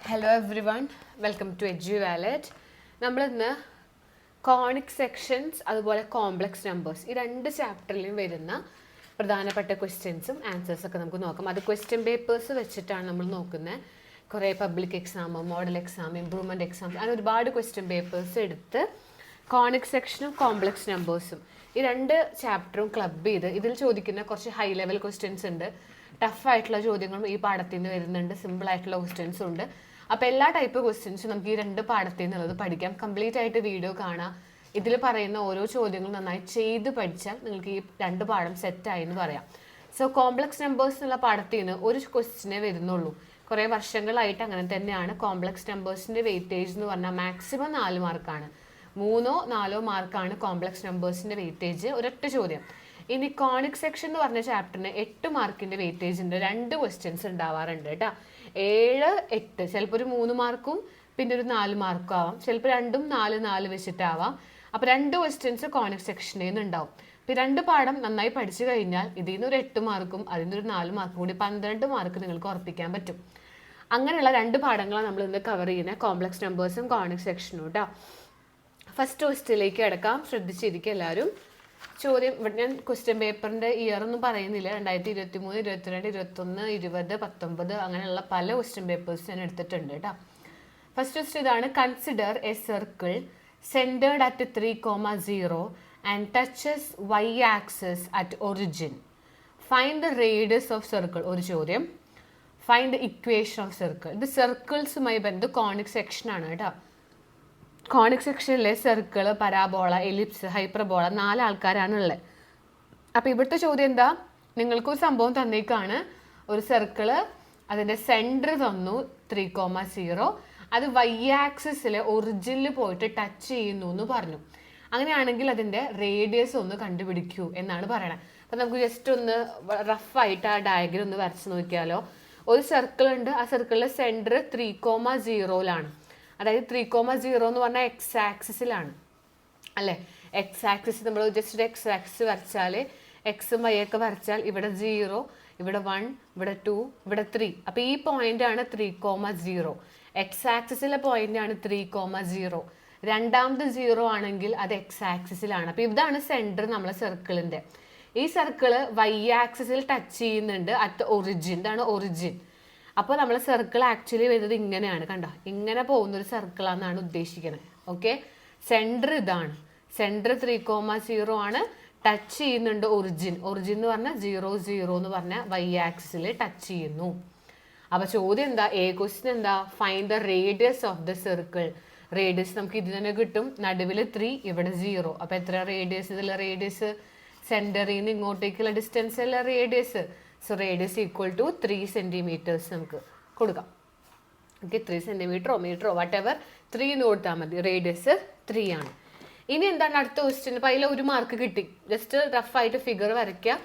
Hello everyone, welcome to Edu Wallet. നമ്മളിന്ന് conic sections അതുപോലെ complex numbers ഈ രണ്ട് ചാപ്റ്ററിലും വരുന്ന പ്രധാനപ്പെട്ട ക്വസ്റ്റ്യൻസും ആൻസേഴ്സൊക്കെ നമുക്ക് നോക്കാം. അത് ക്വസ്റ്റ്യൻ പേപ്പേഴ്സ് വെച്ചിട്ടാണ് നമ്മൾ നോക്കുന്നത്. കുറേ public exam, model exam, improvement exam, അങ്ങനെ ഒരുപാട് ക്വസ്റ്റ്യൻ പേപ്പേഴ്സ് എടുത്ത് കോണിക് സെക്ഷനും കോംപ്ലക്സ് നമ്പേഴ്സും ഈ രണ്ട് ചാപ്റ്ററും ക്ലബ് ചെയ്ത് ഇതിൽ ചോദിക്കുന്ന കുറച്ച് ഹൈ ലെവൽ ക്വസ്റ്റ്യൻസ് ഉണ്ട്. ടഫായിട്ടുള്ള ചോദ്യങ്ങളും ഈ പാഠത്തിൽ നിന്ന് വരുന്നുണ്ട്, സിമ്പിളായിട്ടുള്ള ക്വസ്റ്റ്യൻസും ഉണ്ട്. അപ്പോൾ എല്ലാ ടൈപ്പ് ക്വസ്റ്റ്യൻസും നമുക്ക് ഈ രണ്ട് പാഠത്തിൽ നിന്നുള്ളത് പഠിക്കാം. കംപ്ലീറ്റ് ആയിട്ട് വീഡിയോ കാണാം. ഇതിൽ പറയുന്ന ഓരോ ചോദ്യങ്ങളും നന്നായി ചെയ്ത് പഠിച്ചാൽ നിങ്ങൾക്ക് ഈ രണ്ട് പാഠം സെറ്റായി എന്ന് പറയാം. സോ കോംപ്ലക്സ് നമ്പേഴ്സ് എന്നുള്ള പാഠത്തിൽ നിന്ന് ഒരു ക്വസ്റ്റ്യനെ വരുന്നുള്ളൂ. കുറേ വർഷങ്ങളായിട്ട് അങ്ങനെ തന്നെയാണ്. കോംപ്ലക്സ് നമ്പേഴ്സിൻ്റെ വെയിറ്റേജ് എന്ന് പറഞ്ഞാൽ മാക്സിമം 4 മാർക്കാണ്. 3-4 മാർക്കാണ് കോംപ്ലക്സ് നമ്പേഴ്സിൻ്റെ വെയിറ്റേജ്, ഒരൊറ്റ ചോദ്യം. ഇനി കോണിക് സെക്ഷൻ എന്ന് പറഞ്ഞ ചാപ്റ്ററിന് 8 മാർക്കിൻ്റെ വെയിറ്റേജ് ഉണ്ട്. 2 ക്വസ്റ്റ്യൻസ് ഉണ്ടാവാറുണ്ട് കേട്ടോ. 7, 8, ചിലപ്പോൾ ഒരു 3 മാർക്കും പിന്നെ ഒരു 4 മാർക്കും ആവാം. ചിലപ്പോൾ 2ഉം 4 വെച്ചിട്ടാവാം. അപ്പോൾ 2 ക്വസ്റ്റ്യൻസ് കോണിക് സെക്ഷനിൽ നിന്ന് ഉണ്ടാവും. അപ്പോൾ 2 പാഠം നന്നായി പഠിച്ചു കഴിഞ്ഞാൽ ഇതിൽ നിന്ന് ഒരു 8 മാർക്കും അതിൽ നിന്ന് ഒരു 4 മാർക്കും കൂടി 12 മാർക്ക് നിങ്ങൾക്ക് ഉറപ്പിക്കാൻ പറ്റും. അങ്ങനെയുള്ള 2 പാഠങ്ങളാണ് നമ്മൾ ഇന്ന് കവർ ചെയ്യുന്നത്, കോംപ്ലക്സ് നമ്പേഴ്സും കോണിക് സെക്ഷനും കേട്ടോ. ഫസ്റ്റ് ക്വസ്റ്റ്യനിലേക്ക് കിടക്കാം, ശ്രദ്ധിച്ചിരിക്കുക എല്ലാവരും. ചോദ്യം ഇവിടെ ഞാൻ ക്വസ്റ്റ്യൻ പേപ്പറിൻ്റെ ഇയർ ഒന്നും പറയുന്നില്ല. 2023, 22, 21, 20, 19 അങ്ങനെയുള്ള പല ക്വസ്റ്റ്യൻ പേപ്പേഴ്സ് ഞാൻ എടുത്തിട്ടുണ്ട് കേട്ടോ. ഫസ്റ്റ് ക്വസ്റ്റ്യൻ ഇതാണ്. Consider a circle centred at 3,0 and touches y axis at origin. Find the radius of circle. ഒരു ചോദ്യം. Find the equation of circle. ഇത് സർക്കിൾസുമായി ബന്ധം കോണിക് സെക്ഷനാണ് കേട്ടോ. കോണിക് സെക്ഷനിലെ സർക്കിള്, പരാബോള, എലിപ്സ്, ഹൈപ്പർബോള 4 ആൾക്കാരാണ് ഉള്ളത്. അപ്പോൾ ഇവിടുത്തെ ചോദ്യം എന്താ? നിങ്ങൾക്കൊരു സംഭവം തന്നേക്കാണ്. ഒരു സർക്കിള്, അതിൻ്റെ സെൻറ്റർ തന്നു 3,0, അത് വൈ ആക്സിസിൽ ഒറിജിനിൽ പോയിട്ട് ടച്ച് ചെയ്യുന്നു എന്ന് പറഞ്ഞു. അങ്ങനെയാണെങ്കിൽ അതിൻ്റെ റേഡിയസ് ഒന്ന് കണ്ടുപിടിക്കൂ എന്നാണ് പറയണത്. അപ്പം നമുക്ക് ജസ്റ്റ് ഒന്ന് റഫായിട്ട് ആ ഡയഗ്രം ഒന്ന് വരച്ച് നോക്കിയാലോ. ഒരു സർക്കിൾ ഉണ്ട്, ആ സർക്കിളിലെ സെൻറ്റർ 3,0 അതായത് 3,0 എന്ന് പറഞ്ഞാൽ എക്സ് ആക്സിസിലാണ് അല്ലേ. എക്സ് ആക്സിസ് നമ്മൾ ജസ്റ്റ് ഒരു എക്സ് ആക്സിസ് വരച്ചാൽ എക്സും വൈ ഒക്കെ വരച്ചാൽ ഇവിടെ 0, ഇവിടെ 1, ഇവിടെ 2, ഇവിടെ 3. അപ്പോൾ ഈ പോയിന്റാണ് 3,0. എക്സ് ആക്സിസിലെ പോയിന്റാണ് 3,0. രണ്ടാമത് 0 ആണെങ്കിൽ അത് എക്സ് ആക്സിസിലാണ്. അപ്പോൾ ഇതാണ് സെൻറ്റർ നമ്മളെ സർക്കിളിൻ്റെ. ഈ സർക്കിള് വൈ ആക്സിസിൽ ടച്ച് ചെയ്യുന്നുണ്ട് അറ്റ് ഒറിജിൻ. ഇതാണ് ഒറിജിൻ. അപ്പോൾ നമ്മൾ സർക്കിൾ ആക്ച്വലി വരുന്നത് ഇങ്ങനെയാണ്, കണ്ടോ? ഇങ്ങനെ പോകുന്നൊരു സർക്കിളാണെന്നാണ് ഉദ്ദേശിക്കുന്നത്. ഓക്കെ, സെൻറ്റർ ഇതാണ്. സെൻറ്റർ 3,0 ആണ്, ടച്ച് ചെയ്യുന്നുണ്ട് ഒറിജിൻ. ഒറിജിൻ എന്ന് പറഞ്ഞാൽ 0 എന്ന് പറഞ്ഞാൽ വൈ ആക്സിസിൽ ടച്ച് ചെയ്യുന്നു. അപ്പോൾ ചോദ്യം എന്താ? ക്വസ്റ്റ്യൻ എന്താ? Find the radius of the circle. Radius നമുക്ക് ഇത് തന്നെ കിട്ടും. നടുവിൽ 3, ഇവിടെ 0. അപ്പോൾ എത്ര റേഡിയസ്? ഇതിലെ റേഡിയസ് സെൻറ്ററിൽ നിന്ന് ഇങ്ങോട്ടേക്കുള്ള ഡിസ്റ്റൻസ് അല്ല radius. So radius equal to 3 centimetres നമുക്ക് കൊടുക്കാം. ഓക്കെ, 3 സെൻറ്റിമീറ്ററോ മീറ്ററോ വട്ടെവർ 3 എന്ന് കൊടുത്താൽ മതി. റേഡിയസ് 3 ആണ്. ഇനി എന്താണ് അടുത്ത ക്വസ്റ്റ്യൻ? അപ്പോൾ അതിൽ 1 മാർക്ക് കിട്ടി. ജസ്റ്റ് റഫായിട്ട് ഫിഗർ വരയ്ക്കുക,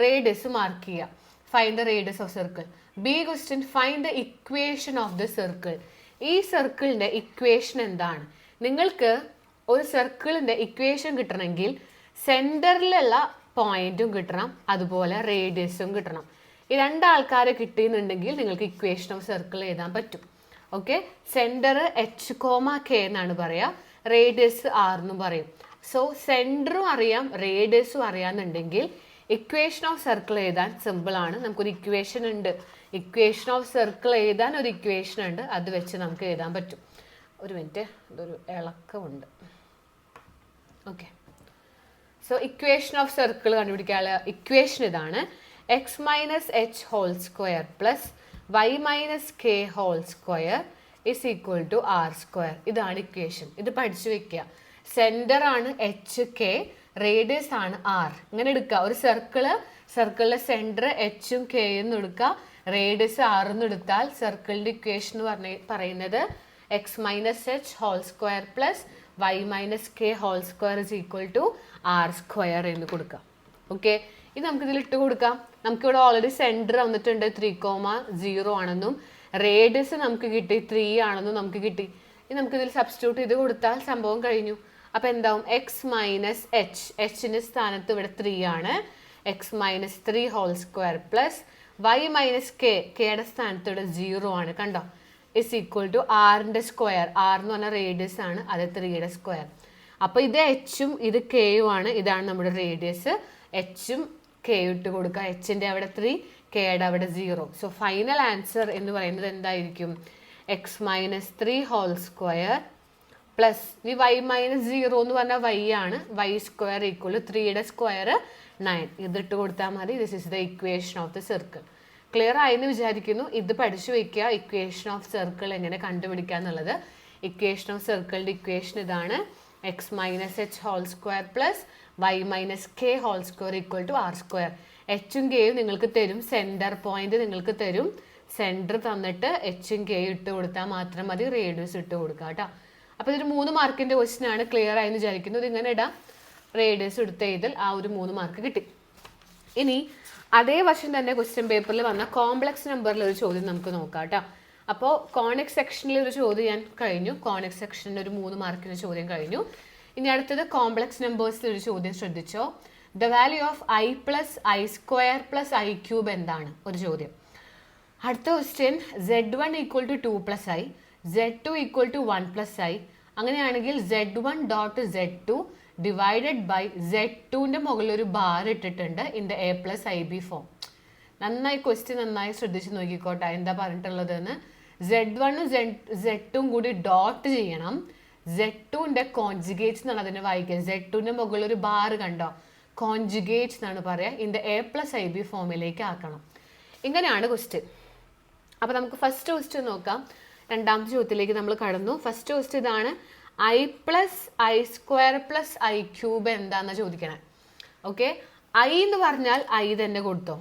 റേഡിയസ് മാർക്ക് ചെയ്യുക. Find the radius of circle. B question, find the equation of the circle. ഈ സർക്കിളിൻ്റെ ഇക്വേഷൻ എന്താണ്? നിങ്ങൾക്ക് ഒരു സർക്കിളിൻ്റെ ഇക്വേഷൻ കിട്ടണമെങ്കിൽ സെൻറ്ററിലുള്ള പോയിന്റും കിട്ടണം, അതുപോലെ റേഡിയസും കിട്ടണം. ഈ 2 ആൾക്കാരെ കിട്ടിയെന്നുണ്ടെങ്കിൽ നിങ്ങൾക്ക് ഇക്വേഷൻ ഓഫ് സർക്കിൾ എഴുതാൻ പറ്റും. ഓക്കെ, സെൻറ്റർ H,K എന്നാണ് പറയുക, റേഡിയസ് R എന്നും പറയും. സോ സെൻറ്ററും അറിയാം റേഡിയസും അറിയാമെന്നുണ്ടെങ്കിൽ ഇക്വേഷൻ ഓഫ് സർക്കിൾ എഴുതാൻ സിമ്പിളാണ്. നമുക്കൊരു ഇക്വേഷൻ ഉണ്ട്, ഇക്വേഷൻ ഓഫ് സർക്കിൾ എഴുതാൻ ഒരു ഇക്വേഷൻ ഉണ്ട്, അത് വെച്ച് നമുക്ക് എഴുതാൻ പറ്റും. ഒരു മിനിറ്റ്, ഇതൊരു ഇളക്കമുണ്ട്. Okay, so equation of circle കണ്ടുപിടിക്കാനുള്ള ഇക്വേഷൻ ഇതാണ്. x minus H whole square plus Y minus K whole square is equal to R square. ഇതാണ് ഇക്വേഷൻ. ഇത് പഠിച്ചു വെക്കുക. സെൻറ്റർ ആണ് HK, റേഡിയസ് ആണ് R. ഇങ്ങനെ എടുക്കുക. ഒരു സർക്കിളിലെ സെൻറ്റർ H-ഉം K-യും എടുക്കുക, റേഡിയസ് R എന്ന് എടുത്താൽ സർക്കിളിൻ്റെ ഇക്വേഷൻ പറയുന്നത് x minus H whole square plus Y minus K whole square is equal to R square എന്ന് കൊടുക്കാം. ഓക്കെ, ഇത് നമുക്കിതിൽ ഇട്ട് കൊടുക്കാം. നമുക്കിവിടെ ഓൾറെഡി സെൻറ്റർ വന്നിട്ടുണ്ട് 3,0 ആണെന്നും റേഡിയസ് നമുക്ക് കിട്ടി 3 ആണെന്നും നമുക്ക് കിട്ടി. ഇനി നമുക്കിതിൽ സബ്സ്റ്റിറ്റ്യൂട്ട് ചെയ്ത് കൊടുത്താൽ സംഭവം കഴിഞ്ഞു. അപ്പോൾ എന്താവും? എക്സ് മൈനസ് എച്ച്, എച്ചിൻ്റെ സ്ഥാനത്ത് ഇവിടെ 3 ആണ്, X minus 3 whole square plus Y minus K, കെയുടെ സ്ഥാനത്ത് ഇവിടെ 0 ആണ്. കണ്ടോ? ഇസ് ഈക്വൽ ടു ആറിൻ്റെ സ്ക്വയർ. ആർ എന്ന് പറഞ്ഞാൽ റേഡിയസ് ആണ്, അത് 3യുടെ സ്ക്വയർ. അപ്പോൾ ഇത് എച്ചും ഇത് കെയും ആണ്. ഇതാണ് നമ്മുടെ റേഡിയസ്. എച്ചും കെ ഇട്ട് കൊടുക്കുക. എച്ചിൻ്റെ അവിടെ 3, കെയുടെ അവിടെ 0. സോ ഫൈനൽ ആൻസർ എന്ന് പറയുന്നത് എന്തായിരിക്കും? x-3 ഹോൾ സ്ക്വയർ പ്ലസ് ഈ y - 0 എന്ന് പറഞ്ഞാൽ y ആണ്. y സ്ക്വയർ ഈക്വൽ 3യുടെ സ്ക്വയർ 9. ഇതിട്ട് കൊടുത്താൽ മതി. This is the equation of the circle. Clear ആയെന്ന് വിചാരിക്കുന്നു. ഇത് പഠിച്ചു വെക്കുക, ഇക്വേഷൻ ഓഫ് സർക്കിൾ എങ്ങനെ കണ്ടുപിടിക്കുക എന്നുള്ളത്. ഇക്വേഷൻ ഓഫ് സർക്കിളിൻ്റെ ഇക്വേഷൻ ഇതാണ്: x - h whole square plus y - k whole square equal to R square. എച്ചും കെയും നിങ്ങൾക്ക് തരും, സെൻറ്റർ പോയിന്റ് നിങ്ങൾക്ക് തരും. സെൻറ്റർ തന്നിട്ട് എച്ചും കെയും ഇട്ട് കൊടുത്താൽ മാത്രം മതി, റേഡിയസ് ഇട്ട് കൊടുക്കുക കേട്ടോ. അപ്പോൾ ഇതൊരു 3 മാർക്കിൻ്റെ ക്വസ്റ്റ്യൻ ആണ്. ക്ലിയർ ആയെന്ന് വിചാരിക്കുന്നു. ഇതിങ്ങനെ ഇടാം, റേഡിയസ് എടുത്ത് എഴുതൽ, ആ ഒരു 3 മാർക്ക് കിട്ടി. ഇനി അതേ വർഷം തന്നെ ക്വസ്റ്റ്യൻ പേപ്പറിൽ വന്ന കോംപ്ലക്സ് നമ്പറിൽ ഒരു ചോദ്യം നമുക്ക് നോക്കാം കേട്ടോ. അപ്പോൾ കോണിക് സെക്ഷനിൽ ഒരു ചോദ്യം ഞാൻ കഴിഞ്ഞു. കോണിക് സെക്ഷനിൽ ഒരു 3 മാർക്കിൻ്റെ ചോദ്യം കഴിഞ്ഞു. ഇനി അടുത്തത് കോംപ്ലക്സ് നമ്പേഴ്സിൽ ഒരു ചോദ്യം ശ്രദ്ധിച്ചോ. The value of i plus I square plus I cube എന്താണ്? ഒരു ചോദ്യം. അടുത്ത question z1 equal to 2 plus I, z2 equal to 1 plus I. അങ്ങനെയാണെങ്കിൽ z1 dot z2 divided by z2ൻ്റെ മുകളിൽ ഒരു ബാർ ഇട്ടിട്ടുണ്ട് in the a plus I B form. നന്നായി question നന്നായി ശ്രദ്ധിച്ച് നോക്കിക്കോട്ടെ എന്താ പറഞ്ഞിട്ടുള്ളതെന്ന്. z1ഉം z2ഉം കൂടി ഡോട്ട് ചെയ്യണം. z2ൻ്റെ കോൺജുഗേറ്റ് എന്നാണ് അതിനെ വായിക്കുക. z2ൻ്റെ മുകളിൽ ഒരു ബാർ കണ്ടോ, കോൺജുഗേറ്റ് എന്നാണ് പറയുക. In the a plus I B ഫോമിലേക്ക് ആക്കണം. ഇങ്ങനെയാണ് ക്വസ്റ്റ്യൻ. അപ്പോൾ നമുക്ക് ഫസ്റ്റ് ക്വസ്റ്റ്യൻ നോക്കാം. രണ്ടാമത്തെ ചോദ്യത്തിലേക്ക് നമ്മൾ കടന്നു. ഫസ്റ്റ് ക്വസ്റ്റ്യൻ ഇതാണ്: i plus I square plus I cube എന്താണെന്ന് ചോദിക്കണേ. ഓക്കെ, i എന്ന് പറഞ്ഞാൽ i തന്നെ കൊടുത്തോ.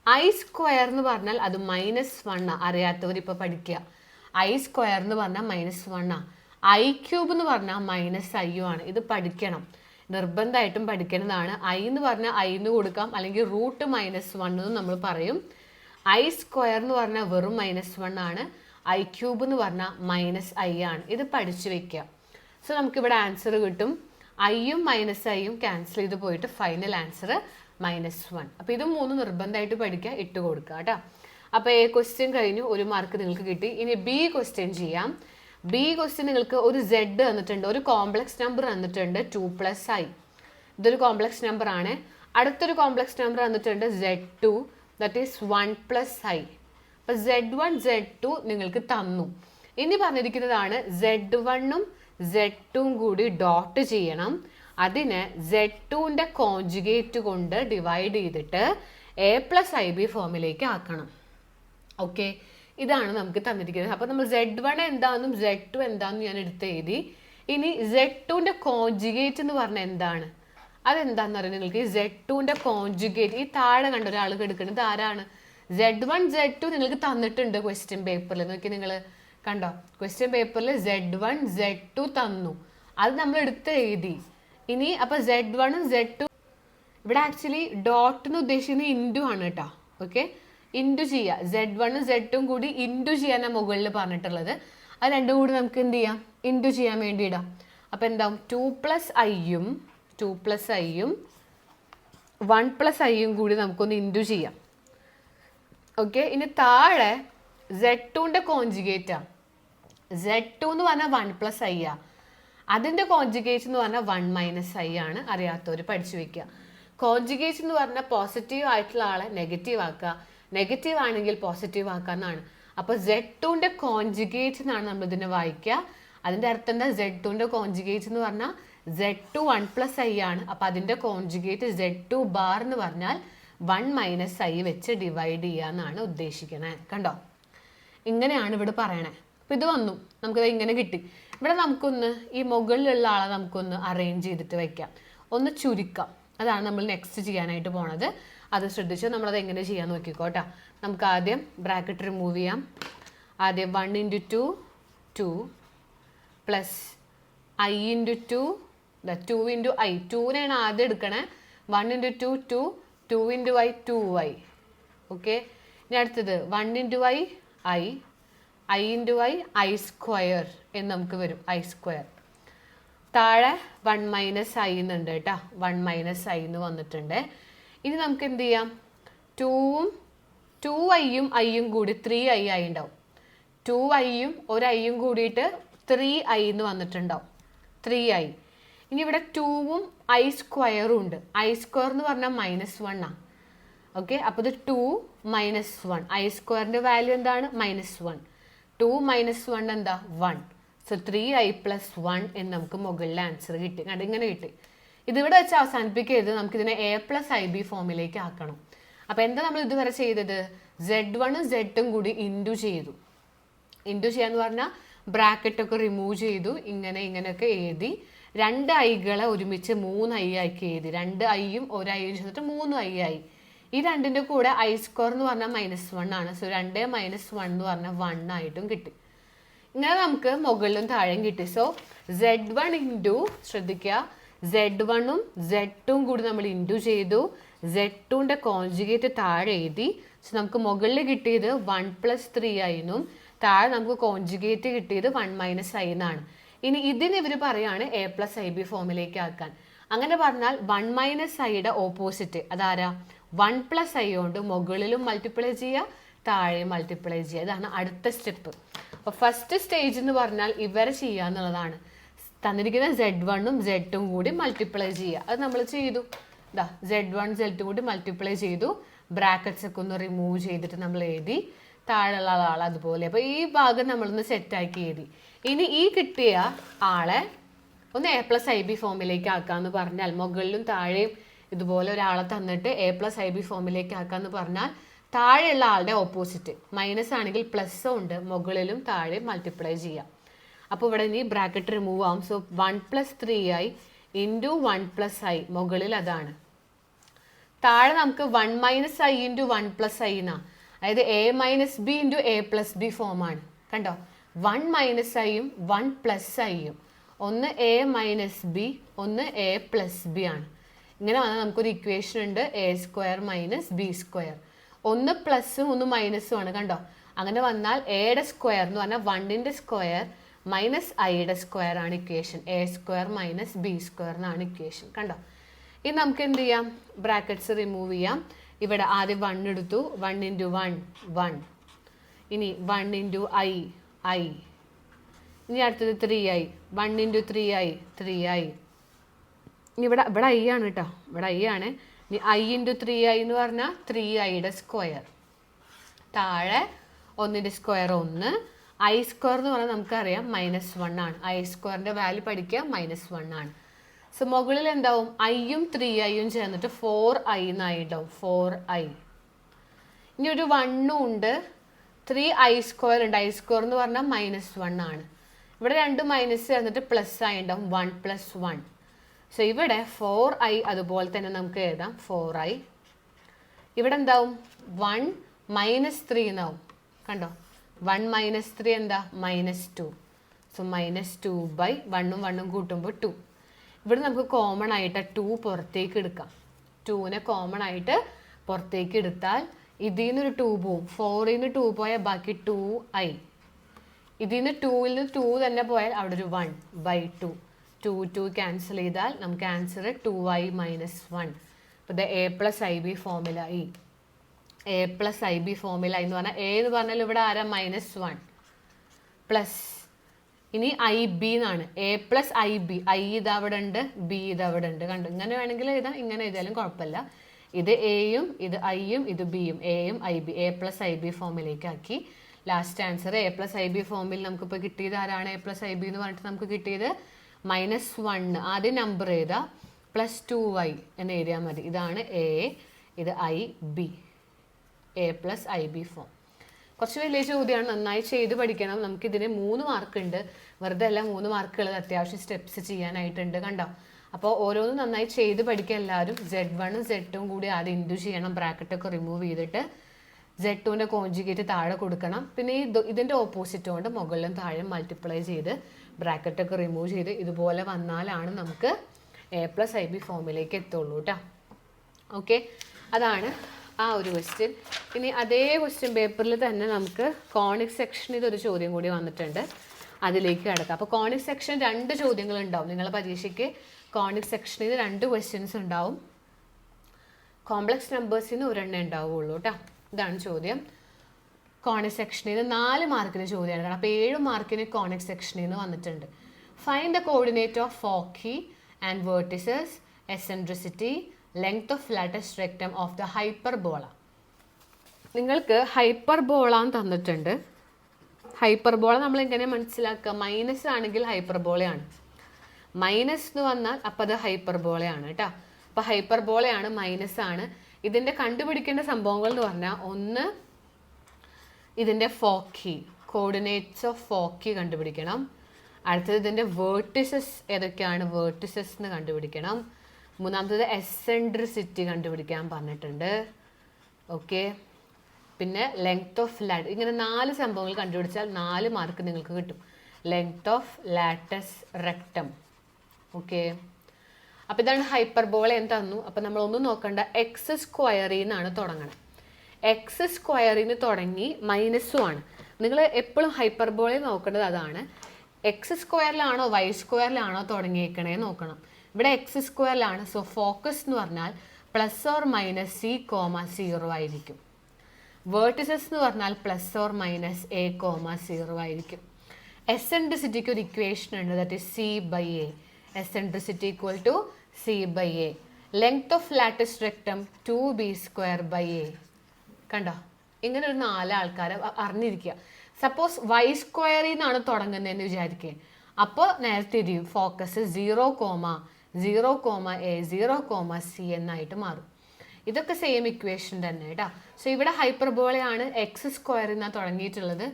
ഐ സ്ക്വയർ എന്ന് പറഞ്ഞാൽ അത് -1 അറിയാത്തവർ ഇപ്പോൾ പഠിക്കുക. ഐ സ്ക്വയർ എന്ന് പറഞ്ഞാൽ -1. ഐ ക്യൂബ് എന്ന് പറഞ്ഞാൽ -i ആണ്. ഇത് പഠിക്കണം, നിർബന്ധമായിട്ടും പഠിക്കേണ്ടതാണ്. ഐ എന്ന് പറഞ്ഞാൽ ഐ എന്ന് കൊടുക്കാം, അല്ലെങ്കിൽ റൂട്ട് -1 എന്ന് നമ്മൾ പറയും. ഐ സ്ക്വയർ എന്ന് പറഞ്ഞാൽ വെറും -1 ആണ്. ഐ ക്യൂബ് എന്ന് പറഞ്ഞാൽ -i ആണ്. ഇത് പഠിച്ചു വെക്കുക. സോ നമുക്കിവിടെ ആൻസർ കിട്ടും. ഐയും -iയും ക്യാൻസൽ ചെയ്ത് പോയിട്ട് ഫൈനൽ ആൻസർ -1. അപ്പോൾ ഇത് 3 നിർബന്ധമായിട്ട് പഠിക്കുക, ഇട്ട് കൊടുക്കുക കേട്ടോ. അപ്പോൾ എ ക്വസ്റ്റ്യൻ കഴിഞ്ഞു, 1 മാർക്ക് നിങ്ങൾക്ക് കിട്ടി. ഇനി ബി ക്വസ്റ്റ്യൻ ചെയ്യാം. ബി ക്വസ്റ്റ്യൻ നിങ്ങൾക്ക് ഒരു z തന്നിട്ടുണ്ട്, ഒരു കോംപ്ലക്സ് നമ്പർ തന്നിട്ടുണ്ട് 2 പ്ലസ് ഐ. ഇതൊരു കോംപ്ലക്സ് നമ്പർ ആണ്. അടുത്തൊരു കോംപ്ലക്സ് നമ്പർ തന്നിട്ടുണ്ട് z2, that is 1 plus I. അപ്പോൾ z1 z2 നിങ്ങൾക്ക് തന്നു. ഇനി പറഞ്ഞിരിക്കുന്നതാണ് z1ഉം z2ഉം കൂടി ഡോട്ട് ചെയ്യണം. അതിന് z2ൻ്റെ കോൺജുഗേറ്റ് കൊണ്ട് ഡിവൈഡ് ചെയ്തിട്ട് a പ്ലസ് ഐ ബി ഫോമിലേക്ക് ആക്കണം. ഓക്കെ, ഇതാണ് നമുക്ക് തന്നിരിക്കുന്നത്. അപ്പോൾ നമ്മൾ z1 എന്താണെന്നും z2 എന്താണെന്നും ഞാൻ എടുത്ത് എഴുതി. ഇനി z2ൻ്റെ കോൺജുഗേറ്റ് എന്ന് പറഞ്ഞാൽ എന്താണ്? അതെന്താണെന്ന് അറിയാം നിങ്ങൾക്ക്. ഈ z2ൻ്റെ കോൺജുഗേറ്റ്, ഈ താഴെ കണ്ട ഒരാൾ എടുക്കുന്നത് ആരാണ്? z1 z2 നിങ്ങൾക്ക് തന്നിട്ടുണ്ട് ക്വസ്റ്റ്യൻ പേപ്പറിൽ. നോക്കി നിങ്ങൾ കണ്ടോ, ക്വസ്റ്റ്യൻ പേപ്പറിൽ z1 z2 തന്നു, അത് നമ്മൾ എടുത്ത് എഴുതി. ഇനി അപ്പോൾ z1ഉം z2 ഇവിടെ ആക്ച്വലി ഡോട്ട് എന്ന് ഉദ്ദേശിക്കുന്നത് ഇൻറ്റു ആണ് കേട്ടോ. ഓക്കെ, ഇൻറ്റു ചെയ്യുക. z1ഉം z2ഉം കൂടി ഇൻറ്റു ചെയ്യാനാണ് മുകളിൽ പറഞ്ഞിട്ടുള്ളത്. അത് രണ്ടും കൂടി നമുക്ക് എന്ത് ചെയ്യാം, ഇൻറ്റു ചെയ്യാൻ വേണ്ടി ഇടാം. അപ്പോൾ എന്താവും, 2 പ്ലസ് ഐയും 1 പ്ലസ് ഐയും കൂടി നമുക്കൊന്ന് ഇൻറ്റു ചെയ്യാം. ഓക്കെ, ഇനി താഴെ z2ൻ്റെ കോൺജുഗേറ്റാണ്. z2 എന്ന് പറഞ്ഞാൽ 1 പ്ലസ് ഐ ആ. അതിൻ്റെ കോൺജുഗേറ്റ് എന്ന് പറഞ്ഞാൽ 1 - i ആണ്. അറിയാത്തവർ പഠിച്ചു വെക്കുക. കോൺജുഗേറ്റ് എന്ന് പറഞ്ഞാൽ പോസിറ്റീവ് ആയിട്ടുള്ള ആളെ നെഗറ്റീവ് ആക്കുക, നെഗറ്റീവ് ആണെങ്കിൽ പോസിറ്റീവ് ആക്കുക എന്നാണ്. അപ്പോൾ z2ൻ്റെ കോൺജുഗേറ്റ് എന്നാണ് നമ്മൾ ഇതിനെ വായിക്കുക. അതിൻ്റെ അർത്ഥം എന്താ? z2ൻ്റെ കോൺജുഗേറ്റ് എന്ന് പറഞ്ഞാൽ z2 1 പ്ലസ് ഐ ആണ്. അപ്പോൾ അതിൻ്റെ കോൺജുഗേറ്റ് z2 ബാർ എന്ന് പറഞ്ഞാൽ 1 - i വെച്ച് ഡിവൈഡ് ചെയ്യുക എന്നാണ് ഉദ്ദേശിക്കണേ. കണ്ടോ, ഇങ്ങനെയാണ് ഇവിടെ പറയണേ. അപ്പോൾ ഇത് വന്നു, നമുക്കിത് ഇങ്ങനെ കിട്ടി. ഇവിടെ നമുക്കൊന്ന് ഈ മുകളിലുള്ള ആളെ നമുക്കൊന്ന് അറേഞ്ച് ചെയ്തിട്ട് വയ്ക്കാം, ഒന്ന് ചുരുക്കാം. അതാണ് നമ്മൾ നെക്സ്റ്റ് ചെയ്യാനായിട്ട് പോണത്. അത് ശ്രദ്ധിച്ച് നമ്മളത് എങ്ങനെ ചെയ്യാൻ നോക്കിക്കോട്ടെ. നമുക്ക് ആദ്യം ബ്രാക്കറ്റ് റിമൂവ് ചെയ്യാം. ആദ്യം 1 × 2 2 പ്ലസ് i × 2 2 × i. 2നെയാണ് ആദ്യം എടുക്കണേ. 1 × 2 2 2 × i 2i. ഓക്കെ, ഇനി അടുത്തത് 1 × i i × i സ്ക്വയർ എന്ന് നമുക്ക് വരും. i സ്ക്വയർ താഴെ 1 - i എന്നുണ്ട് കേട്ടോ. 1 - i എന്ന് വന്നിട്ടുണ്ട്. ഇനി നമുക്ക് എന്ത് ചെയ്യാം, 2ഉം 2iയും iയും കൂടി 3i ആയി ഉണ്ടാവും. 2i ഒരു ഐയും കൂടിയിട്ട് 3i എന്ന് വന്നിട്ടുണ്ടാവും. 3i. ഇനി ഇവിടെ 2ഉം i സ്ക്വയറും ഉണ്ട്. i സ്ക്വയർ എന്ന് പറഞ്ഞാൽ -1 ആണ്. ഓക്കെ, അപ്പോൾ ഇത് 2 - 1. i സ്ക്വയറിന്റെ വാല്യൂ എന്താണ്? -1. 2 - 1 എന്താ? 1. സോ 3i + 1 എന്ന് നമുക്ക് മുകളിലെ ആൻസർ കിട്ടി. ഇങ്ങനെ കിട്ടി. ഇതിവിടെ വെച്ച് അവസാനിപ്പിക്കരുത്, നമുക്കിതിനെ a+ib ഫോമിലേക്ക് ആക്കണം. അപ്പോൾ എന്താ നമ്മൾ ഇതുവരെ ചെയ്തത്? z1ഉം z ഉം കൂടി ഇൻറ്റു ചെയ്തു. ഇൻറ്റു ചെയ്യാന്ന് പറഞ്ഞാൽ ബ്രാക്കറ്റൊക്കെ റിമൂവ് ചെയ്തു, ഇങ്ങനെയൊക്കെ എഴുതി. 2 ഐകളെ ഒരുമിച്ച് 3i ആക്കി എഴുതി. 2 ഐയും ഒരു ഐയും ചേർത്തിട്ട് 3i ആയി. ഈ രണ്ടിൻ്റെ കൂടെ i സ്ക്വയർ എന്ന് പറഞ്ഞാൽ -1 ആണ്. സോ 2 - 1 എന്ന് പറഞ്ഞാൽ 1 ആയിട്ടും കിട്ടി. ഇങ്ങനെ നമുക്ക് മുകളിലും താഴെയും കിട്ടി. സോ z1 ഇൻറ്റു, ശ്രദ്ധിക്കുക, z1ഉം z2ഉം കൂടി നമ്മൾ ഇൻറ്റു ചെയ്തു. z2ൻ്റെ കോൺജുഗേറ്റ് താഴെ എഴുതി. സോ നമുക്ക് മുകളിൽ കിട്ടിയത് 1 + 3i എന്നും താഴെ നമുക്ക് കോൺജുഗേറ്റ് കിട്ടിയത് 1 - i എന്നാണ്. ഇനി ഇതിന് ഇവർ പറയാണ് a+ib ഫോമിലേക്ക് ആക്കാൻ. അങ്ങനെ പറഞ്ഞാൽ 1 - iയുടെ ഓപ്പോസിറ്റ് അതാരാ? 1 + i കൊണ്ട് മുകളിലും മൾട്ടിപ്ലൈ ചെയ്യുക, താഴെ മൾട്ടിപ്ലൈ ചെയ്യുക. ഇതാണ് അടുത്ത സ്റ്റെപ്പ്. അപ്പോൾ ഫസ്റ്റ് സ്റ്റേജ് എന്ന് പറഞ്ഞാൽ ഇവരെ ചെയ്യുക എന്നുള്ളതാണ്. തന്നിരിക്കുന്ന z1ഉം z2ഉം കൂടി മൾട്ടിപ്ലൈ ചെയ്യുക. അത് നമ്മൾ ചെയ്തു. ഇതാ z1 z2 കൂടി മൾട്ടിപ്ലൈ ചെയ്തു. ബ്രാക്കറ്റ്സ് ഒക്കെ ഒന്ന് റിമൂവ് ചെയ്തിട്ട് നമ്മൾ എഴുതി. താഴെയുള്ള ആൾ അതുപോലെ. അപ്പോൾ ഈ ഭാഗം നമ്മളൊന്ന് സെറ്റാക്കി എഴുതി. ഇനി ഈ കിട്ടിയ ആളെ ഒന്ന് a+ib ഫോമിലേക്ക് ആക്കാമെന്ന് പറഞ്ഞാൽ, മുകളിലും താഴെയും ഇതുപോലെ ഒരാളെ തന്നിട്ട് a+ib ഫോമിലേക്ക് ആക്കാമെന്ന് പറഞ്ഞാൽ താഴെയുള്ള ആളുടെ ഓപ്പോസിറ്റ് മൈനസ് ആണെങ്കിൽ പ്ലസ് ഉണ്ട്, മുകളിലും താഴെ മൾട്ടിപ്ലൈ ചെയ്യാം. അപ്പോൾ ഇവിടെ ഇനി ബ്രാക്കറ്റ് റിമൂവ് ആവും. സോ 1 + 3i ഇൻറ്റു 1 + i, മുകളിൽ അതാണ്. താഴെ നമുക്ക് 1 - i ഇൻറ്റു 1 + i എന്നാ, അതായത് a - b ഇൻറ്റു a+b ഫോമാണ്. കണ്ടോ, 1 - iയും 1 + iയും, ഒന്ന് a - b, ഒന്ന് a+b ആണ്. ഇങ്ങനെ വന്നാൽ നമുക്കൊരു ഇക്വേഷൻ ഉണ്ട്, a² - b². ഒന്ന് പ്ലസും ഒന്ന് മൈനസും ആണ്. കണ്ടോ, അങ്ങനെ വന്നാൽ എയുടെ സ്ക്വയർ എന്ന് പറഞ്ഞാൽ 1ന്റെ സ്ക്വയർ -iയുടെ സ്ക്വയർ ആണ് ഇക്വേഷൻ. a² - b² എന്നാണ് ഇക്വേഷൻ. കണ്ടോ, ഇനി നമുക്ക് എന്ത് ചെയ്യാം? ബ്രാക്കറ്റ്സ് റിമൂവ് ചെയ്യാം. ഇവിടെ ആദ്യം 1 എടുത്തു. 1 × 1 1. ഇനി 1 × i. ഇനി അടുത്തത് 3i. 1 × 3i 3i. ഇനി ഇവിടെ i ആണ് കേട്ടോ, ഇവിടെ i ആണ്. ഇനി i × 3i എന്ന് പറഞ്ഞാൽ 3iയുടെ സ്ക്വയർ. താഴെ 1ന്റെ സ്ക്വയർ 1. i സ്ക്വയർ എന്ന് പറഞ്ഞാൽ നമുക്കറിയാം -1 ആണ്. i സ്ക്വയറിന്റെ വാല്യൂ പഠിക്കുക, -1 ആണ്. സോ മുകളിൽ എന്താവും? iയും 3iയും ചേർന്നിട്ട് 4i എന്നായിട്ടുണ്ടാവും. 4i. ഇനി ഒരു 1 ഉണ്ട്, 3i² ഉണ്ട്. i² എന്ന് പറഞ്ഞാൽ -1 ആണ്. ഇവിടെ 2 മൈനസ് ചേർന്നിട്ട് പ്ലസ് ആയി ഉണ്ടാവും, 1 + 1. സോ ഇവിടെ 4i അതുപോലെ തന്നെ നമുക്ക് എഴുതാം, 4i. ഇവിടെ എന്താവും? 1 - 3 എന്നാവും. കണ്ടോ, 1 - 3 എന്താ? -2. സോ -2/1ഉം 1ഉം കൂട്ടുമ്പോൾ 2. ഇവിടെ നമുക്ക് കോമൺ ആയിട്ട് 2 പുറത്തേക്ക് എടുക്കാം. 2നെ കോമൺ ആയിട്ട് പുറത്തേക്ക് എടുത്താൽ ഇതിൽ നിന്നൊരു 2 പോവും. 4ൽ നിന്ന് 2 പോയാൽ ബാക്കി 2i. ഇതിൽ നിന്ന് 2ൽ നിന്ന് 2 തന്നെ പോയാൽ അവിടെ ഒരു 1/2. 2 ക്യാൻസൽ ചെയ്താൽ നമുക്ക് ആൻസർ 2i - 1. അപ്പോൾ ഇത് a+ib ഫോമില. a+ib ഫോമില എന്ന് പറഞ്ഞാൽ a എന്ന് പറഞ്ഞാൽ ഇവിടെ ആരാ? -1 പ്ലസ്. ഇനി ib എന്നാണ്. a+ib. i ഇത് അവിടെ ഉണ്ട്, b ഇത് അവിടെ ഉണ്ട്. കണ്ടു, ഇങ്ങനെ വേണമെങ്കിൽ എഴുതാം, ഇങ്ങനെ എഴുതിയാലും കുഴപ്പമില്ല. ഇത് എയും ഇത് ഐയും ഇത് ബിയും, എയും ib, a+ib ഫോമിലേക്ക് ആക്കി. ലാസ്റ്റ് ആൻസർ a+ib ഫോമിൽ നമുക്കിപ്പോൾ കിട്ടിയത് ആരാണ്? a+ib എന്ന് പറഞ്ഞിട്ട് നമുക്ക് കിട്ടിയത് -1. ആദ്യം നമ്പർ എഴുതാം, +2i എന്ന് എഴുതിയാൽ മതി. ഇതാണ് a, ഇത് ib, a+ib ഫോം. കുറച്ച് വലിയ ചോദ്യമാണ്, നന്നായി ചെയ്ത് പഠിക്കണം. നമുക്കിതിന് 3 മാർക്ക് ഉണ്ട്, വെറുതെ അല്ല 3 മാർക്കുകൾ, അത്യാവശ്യം സ്റ്റെപ്സ് ചെയ്യാനായിട്ടുണ്ട്. കണ്ടോ, അപ്പോൾ ഓരോന്നും നന്നായി ചെയ്ത് പഠിക്കുക എല്ലാവരും. z1ഉം z2ഉം കൂടി ആദ്യം ഇൻറ്റു ചെയ്യണം, ബ്രാക്കറ്റൊക്കെ റിമൂവ് ചെയ്തിട്ട് z2ൻ്റെ കോൺജുഗേറ്റ് താഴെ കൊടുക്കണം. പിന്നെ ഇതിൻ്റെ ഓപ്പോസിറ്റ് കൊണ്ട് മുകളിലും താഴെ മൾട്ടിപ്ലൈ ചെയ്ത് ബ്രാക്കറ്റൊക്കെ റിമൂവ് ചെയ്ത് ഇതുപോലെ വന്നാലാണ് നമുക്ക് a+ib ഫോമിലേക്ക് എത്തുള്ളൂ കേട്ടോ. ഓക്കെ, അതാണ് ആ ഒരു ക്വസ്റ്റ്യൻ. ഇനി അതേ ക്വസ്റ്റ്യൻ പേപ്പറിൽ തന്നെ നമുക്ക് കോണിക് സെക്ഷൻ ഇതൊരു ചോദ്യം കൂടി വന്നിട്ടുണ്ട്, അതിലേക്ക് കിടക്കാം. അപ്പോൾ കോണിക് സെക്ഷൻ 2 ചോദ്യങ്ങൾ ഉണ്ടാവും നിങ്ങളുടെ പരീക്ഷയ്ക്ക്. കോണിക് സെക്ഷനിൽ 2 ക്വസ്റ്റ്യൻസ് ഉണ്ടാവും. കോംപ്ലക്സ് നമ്പേഴ്സിന് ഒരെണ്ണേ ഉണ്ടാവുള്ളൂ കേട്ടോ. ഇതാണ് ചോദ്യം. കോണിക് സെക്ഷനിൽ നിന്ന് 4 മാർക്കിന് ചോദ്യമാണ്. കാരണം അപ്പോൾ 7 മാർക്കിന് കോണിക് സെക്ഷനിൽ നിന്ന് വന്നിട്ടുണ്ട്. Find the coordinate of foci and vertices, eccentricity, length of latus rectum of the hyperbola. നിങ്ങൾക്ക് ഹൈപ്പർബോള തന്നിട്ടുണ്ട്. ഹൈപ്പർബോള നമ്മൾ എങ്ങനെ മനസ്സിലാക്കുക? മൈനസ് ആണെങ്കിൽ ഹൈപ്പർബോളയാണ്. മൈനസ് എന്ന് വന്നാൽ അപ്പം അത് ഹൈപ്പർബോളയാണ് കേട്ടോ. അപ്പം ഹൈപ്പർബോളയാണ്, മൈനസ് ആണ്. ഇതിൻ്റെ കണ്ടുപിടിക്കേണ്ട സംഭവങ്ങൾ എന്ന് പറഞ്ഞാൽ, ഒന്ന് ഇതിൻ്റെ ഫോക്കി, കോർഡിനേറ്റ്സ് ഓഫ് ഫോക്കി കണ്ടുപിടിക്കണം. അടുത്തത് ഇതിൻ്റെ വേർട്ടിസസ് ഏതൊക്കെയാണ്, വേർട്ടിസസ് എന്ന് കണ്ടുപിടിക്കണം. മൂന്നാമത്തത് എസെൻട്രിസിറ്റി കണ്ടുപിടിക്കാൻ പറഞ്ഞിട്ടുണ്ട്. ഓക്കെ, പിന്നെ ലെങ്ത് ഓഫ് ലാറ്റ്. ഇങ്ങനെ 4 സംഭവങ്ങൾ കണ്ടുപിടിച്ചാൽ 4 മാർക്ക് നിങ്ങൾക്ക് കിട്ടും. Length of latus rectum. Okay, അപ്പോൾ ഇതാണ് ഹൈപ്പർബോള എന്ന് തന്നു. അപ്പോൾ നമ്മൾ ഒന്നും നോക്കണ്ട, എക്സ് സ്ക്വയറിൽ നിന്നാണ് തുടങ്ങണം. എക്സ് സ്ക്വയറിൽ നിന്ന് തുടങ്ങി മൈനസും ആണ്. നിങ്ങൾ എപ്പോഴും ഹൈപ്പർബോളയിൽ നോക്കേണ്ടത് അതാണ്. എക്സ് സ്ക്വയറിലാണോ വൈ സ്ക്വയറിലാണോ തുടങ്ങിയേക്കണേ നോക്കണം. ഇവിടെ എക്സ് സ്ക്വയറിലാണ്. സോ ഫോക്കസ് എന്ന് പറഞ്ഞാൽ plus or minus C comma 0 ആയിരിക്കും. വേർട്ടിസസ് എന്ന് പറഞ്ഞാൽ plus or minus A comma 0 ആയിരിക്കും. എസെൻട്രിസിറ്റിക്ക് ഒരു ഇക്വേഷൻ ഉണ്ട്, that is C by A. Eccentricity equal to C by A. Length of latus rectum 2b² by A. കണ്ടോ, ഇങ്ങനെ ഒരു 4 ആൾക്കാരെ അറിഞ്ഞിരിക്കുക. സപ്പോസ് വൈ സ്ക്വയറിൽ നിന്നാണ് തുടങ്ങുന്നതെന്ന് വിചാരിക്കുക. അപ്പോൾ നേരത്തെ തിരിയും, ഫോക്കസ് 0,0,a 0,c എന്നായിട്ട് മാറും. ഇതൊക്കെ സെയിം ഇക്വേഷൻ തന്നെ കേട്ടോ. സോ ഇവിടെ ഹൈപ്പർബോളയാണ്, എക്സ് സ്ക്വയറിൽ നിന്നാണ് തുടങ്ങിയിട്ടുള്ളത്.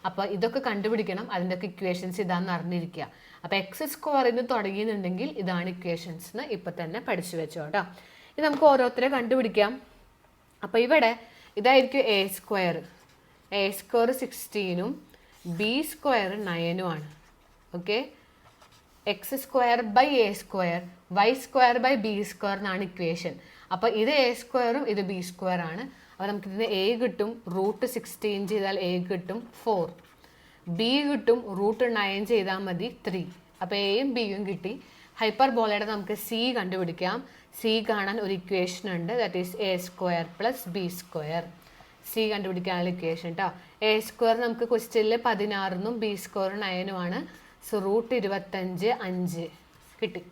അപ്പോൾ ഇതൊക്കെ കണ്ടുപിടിക്കണം. അതിൻ്റെ ഒക്കെ ഇക്വേഷൻസ് ഇതാണെന്ന് അറിഞ്ഞിരിക്കുക. അപ്പോൾ എക്സ് സ്ക്വയറിൽ നിന്ന് തുടങ്ങിയെന്നുണ്ടെങ്കിൽ ഇതാണ് ഇക്വേഷൻസ് എന്ന് ഇപ്പം തന്നെ പഠിച്ചു വെച്ചോ കേട്ടോ. ഇത് നമുക്ക് ഓരോരുത്തരെ കണ്ടുപിടിക്കാം. അപ്പോൾ ഇവിടെ ഇതായിരിക്കും എ സ്ക്വയർ. എ സ്ക്വയർ 16ഉം ബി സ്ക്വയർ 9ഉം ആണ്. Okay, x square by a square, y square by b square എന്നാണ് ഇക്വേഷൻ. അപ്പോൾ ഇത് എ സ്ക്വയറും ഇത് ബി സ്ക്വയർ ആണ്. അപ്പോൾ നമുക്കിതിന് എ കിട്ടും, √16 ചെയ്താൽ എ കിട്ടും 4. ബി കിട്ടും, √9 ചെയ്താൽ മതി 3. അപ്പോൾ എയും ബിയും കിട്ടി. ഹൈപ്പർബോളയുടെ നമുക്ക് സി കണ്ടുപിടിക്കാം. സി കാണാൻ ഒരു ഇക്വേഷൻ ഉണ്ട്, that is A square plus B square. C കണ്ടുപിടിക്കാനുള്ള ഇക്വേഷൻ കേട്ടോ. എ സ്ക്വയർ നമുക്ക് ക്വസ്റ്റ്യനിൽ 16 ബി സ്ക്വയർ 9 സോ √25 5 കിട്ടി.